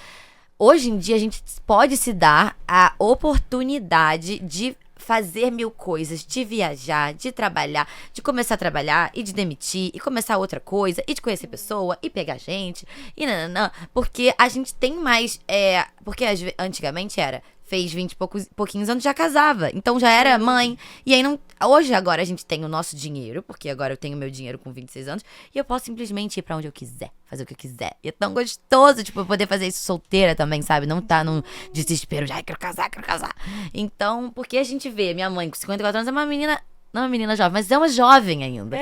Hoje em dia, a gente pode se dar a oportunidade de fazer 1000 coisas, de viajar, de trabalhar, de começar a trabalhar e de demitir, e começar outra coisa, e de conhecer pessoa, e pegar gente, e nananã, porque a gente tem mais, porque antigamente era fez 20 e pouquinhos anos, já casava. Então já era mãe. E aí hoje, agora, a gente tem o nosso dinheiro, porque agora eu tenho meu dinheiro com 26 anos, e eu posso simplesmente ir pra onde eu quiser, fazer o que eu quiser. E é tão gostoso, tipo, eu poder fazer isso solteira também, sabe? Não tá num desespero de, ai, quero casar. Então, porque a gente vê, minha mãe com 54 anos é uma menina. Não é uma menina jovem, mas é uma jovem ainda.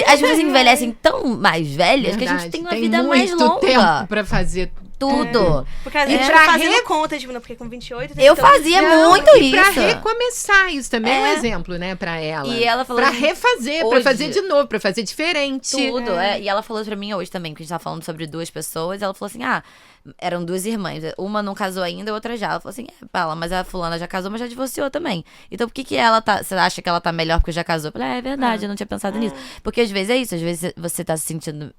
As pessoas envelhecem tão mais velhas que a gente tem uma vida mais longa. Muito tempo pra fazer tudo. Porque a gente tá fazendo conta, tipo, não, porque com 28... Eu fazia muito isso. Pra recomeçar, isso também é um exemplo, né, pra ela. E ela falou pra refazer, hoje, pra fazer de novo, pra fazer diferente. Tudo, E ela falou pra mim hoje também, que a gente tava falando sobre 2 pessoas. Ela falou assim, eram 2 irmãs. Uma não casou ainda, a outra já. Ela falou assim, Paula, mas a fulana já casou, mas já divorciou também. Então por que ela tá... Você acha que ela tá melhor porque já casou? Eu falei, é verdade, eu não tinha pensado nisso. Porque às vezes é isso, às vezes você tá se sentindo...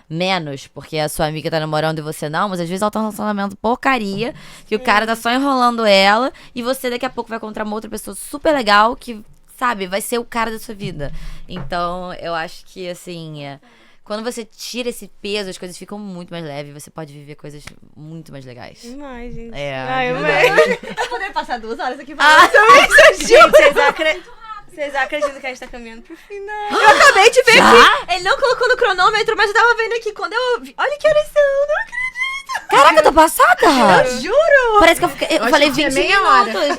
menos, porque a sua amiga tá namorando e você não, mas às vezes ela tá num relacionamento porcaria, que o cara tá só enrolando ela, e você daqui a pouco vai encontrar uma outra pessoa super legal, que, sabe, vai ser o cara da sua vida. Então, eu acho que, assim, quando você tira esse peso, as coisas ficam muito mais leves, você pode viver coisas muito mais legais. Demais, gente. Eu Eu poderia passar 2 horas aqui falando sobre isso, Gente, vocês acreditam que a gente tá caminhando pro final? Eu acabei de ver aqui. Ele não colocou no cronômetro, mas eu tava vendo aqui. Quando eu vi. Olha que horas são, não acredito. Caraca, eu tô passada! Eu juro. Parece que eu falei 20 meia hora. minutos.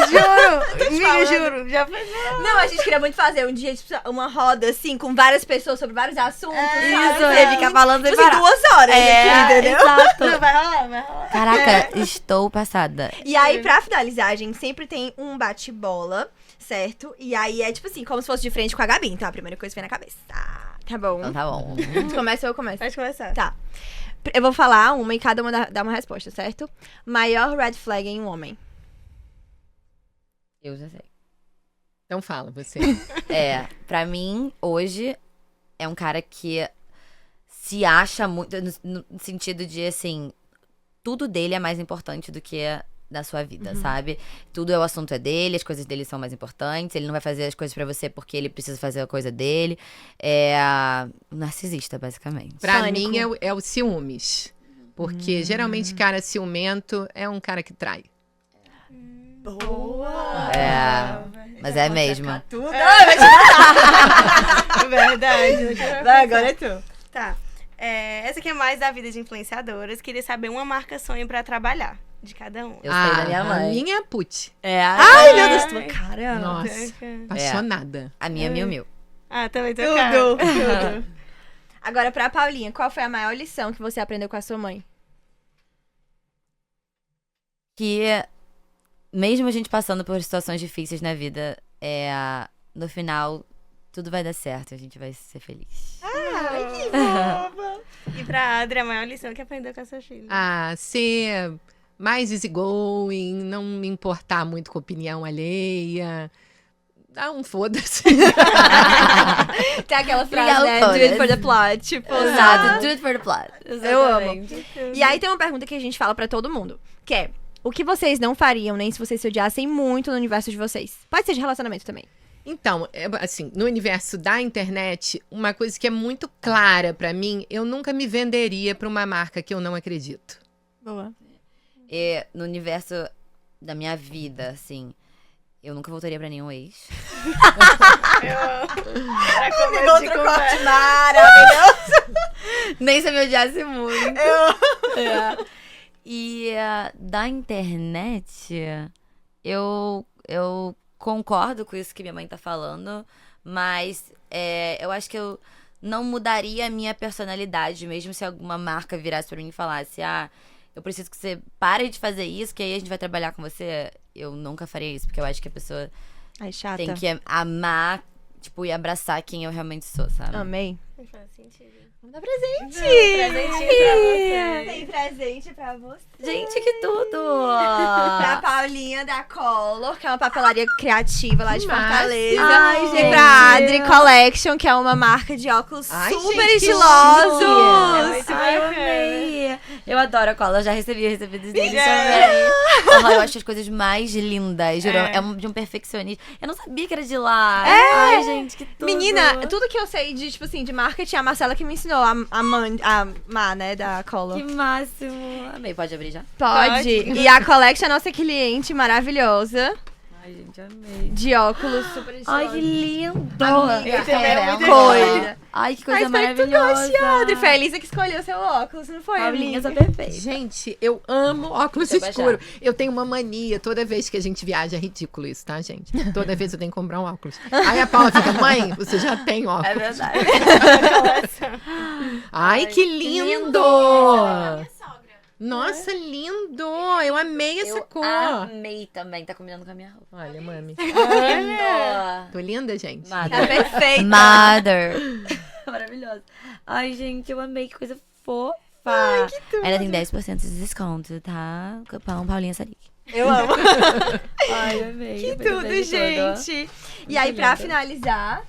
Juro. Amiga, juro. Já foi. Não, a gente queria muito fazer um dia, tipo, uma roda, assim, com várias pessoas sobre vários assuntos. Isso, sabe? ia ficar falando Tipo sem assim, parar. 2 horas aqui, entendeu? Exato. Não, vai rolar. Caraca, estou passada. E aí, pra finalizar, a gente sempre tem um bate-bola, certo? E aí é tipo assim, como se fosse de frente com a Gabi. Então a primeira coisa que vem na cabeça. Tá bom. Então tá bom. Tu começa ou eu começo? Pode começar. Tá. Eu vou falar uma e cada uma dá uma resposta, certo? Maior red flag em um homem. Eu já sei. Então fala, você. Pra mim, hoje, é um cara que se acha muito, no sentido de, assim, tudo dele é mais importante do que da sua vida, sabe? Tudo o assunto é dele, as coisas dele são mais importantes, ele não vai fazer as coisas pra você porque ele precisa fazer a coisa dele. É narcisista, basicamente. Pra Pânico. mim é o ciúmes. Porque geralmente cara ciumento é um cara que trai. Boa! Mas é mesmo. Tudo. Verdade. Vai, agora é tu. Tá. Essa aqui é mais da vida de influenciadoras. Queria saber uma marca sonho pra trabalhar. De cada um. Eu sei da minha mãe. A minha é Put. Ai, meu Deus, tua cara. Nossa, apaixonada. A minha é Miu Miu. Também tô Tudo. Agora, pra Paulinha, qual foi a maior lição que você aprendeu com a sua mãe? Que mesmo a gente passando por situações difíceis na vida, no final, tudo vai dar certo, a gente vai ser feliz. Ai, que boba. E pra Adri, a maior lição que aprendeu com a sua filha. Ser mais easygoing, não me importar muito com a opinião alheia. Dá um foda-se. Tem aquela frase, Legal, né? foda-se. Do it for the plot. Tipo, Exato, do it for the plot. Eu amo. Exatamente. E aí tem uma pergunta que a gente fala pra todo mundo, que é: o que vocês não fariam, nem se vocês se odiassem muito no universo de vocês? Pode ser de relacionamento também. Então, assim, no universo da internet, uma coisa que é muito clara pra mim, eu nunca me venderia pra uma marca que eu não acredito. Boa. E no universo da minha vida, assim, eu nunca voltaria pra nenhum ex. Outro corte maravilhoso. Nem se eu me odiasse muito. E da internet, eu concordo com isso que minha mãe tá falando, mas eu acho que eu não mudaria a minha personalidade, mesmo se alguma marca virasse pra mim e falasse, eu preciso que você pare de fazer isso, que aí a gente vai trabalhar com você. Eu nunca faria isso, porque eu acho que a pessoa Ai, chata. tem que amar, tipo, e abraçar quem eu realmente sou, sabe? Amei. Não faz sentido. Vamos dar presente. Presentinho pra você. Tem presente pra você. Gente, que tudo! Pra Paulinha da Color, que é uma papelaria criativa lá de Massa. Fortaleza. Ai, E gente. pra Adri Collection, que é uma marca de óculos Ai, super gente, que estilosos. É muito Ai, eu bacana. amei. Eu adoro a cola, eu já recebi recebidos deles também. Eu acho as coisas mais lindas, juro. É de um perfeccionista. Eu não sabia que era de lá. Ai, gente, que tudo. Menina, tudo que eu sei de, tipo assim, de marketing, a Marcela que me ensinou, a Má, né, da cola. Que máximo. Amei, pode abrir já? Pode. E a Collection é nossa cliente maravilhosa. Ai, gente, amei. De óculos super estilosa. Ai, que lindo. Amiga, Coisa. Ai, que coisa Ai, espero que tu maravilhosa. goste, Adri. Foi a Elisa que escolheu seu óculos, não foi, Paulinha, amiga? sou perfeita. Gente, eu amo óculos Deixa eu escuros. Eu tenho uma mania, toda vez que a gente viaja, é ridículo isso, tá, gente? Toda vez eu tenho que comprar um óculos. Aí a Paula fica, mãe, você já tem óculos. É verdade. Ai, que lindo! Nossa, lindo! Eu amei essa Eu cor. amei também, tá combinando com a minha roupa. Olha, mami. Lindo. Tô linda, gente? Tá Mother. perfeita. Mother. Maravilhosa. Ai, gente, eu amei, que coisa fofa. Ai, que tudo. Ela tem 10% de desconto, tá? Cupom Paulinha Saric. Eu amo. Ai, eu amei. Que Aproveitei tudo, tudo. gente. E aí, pra finalizar...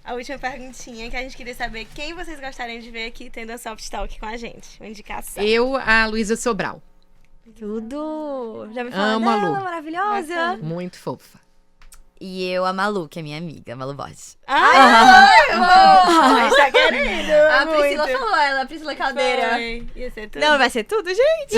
A última perguntinha que a gente queria saber quem vocês gostariam de ver aqui tendo a Soft Talk com a gente. Uma indicação. Eu, a Luísa Sobral. Tudo. Já me falaram Amo a dela, Lu. maravilhosa. Muito fofa. E eu, a Malu, que é minha amiga, a Malu Borges. A gente tá querendo. A Priscila muito. falou, ela, a Priscila Caldeira. Foi. Ia ser tudo. Não, vai ser tudo, gente.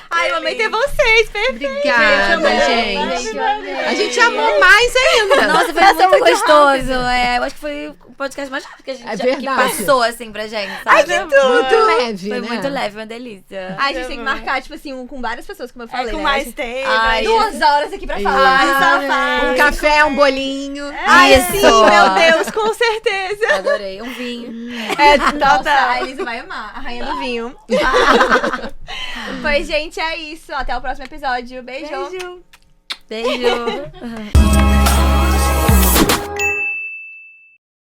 Ai, eu amei ter vocês, perfeito. Obrigada, gente. A gente amou mais ainda. Nossa, foi muito gostoso. Eu acho que foi o podcast mais rápido que a gente É que verdade. passou, assim, pra gente, sabe? Ai, que tudo. Muito leve, Foi né? muito leve, uma delícia. Ai, a gente tem que marcar, tipo assim, com várias pessoas, como eu falei, com né? mais Gente, tempo. Ai, 2 horas aqui pra falar. Isso. Safado. Um café, um bolinho. Ai, Isso. sim, meu Deus, com certeza. Adorei. Um vinho. É, nossa, a Elisa vai amar, a rainha do vinho. Pois, gente, é isso. Até o próximo episódio. Beijo. Beijo.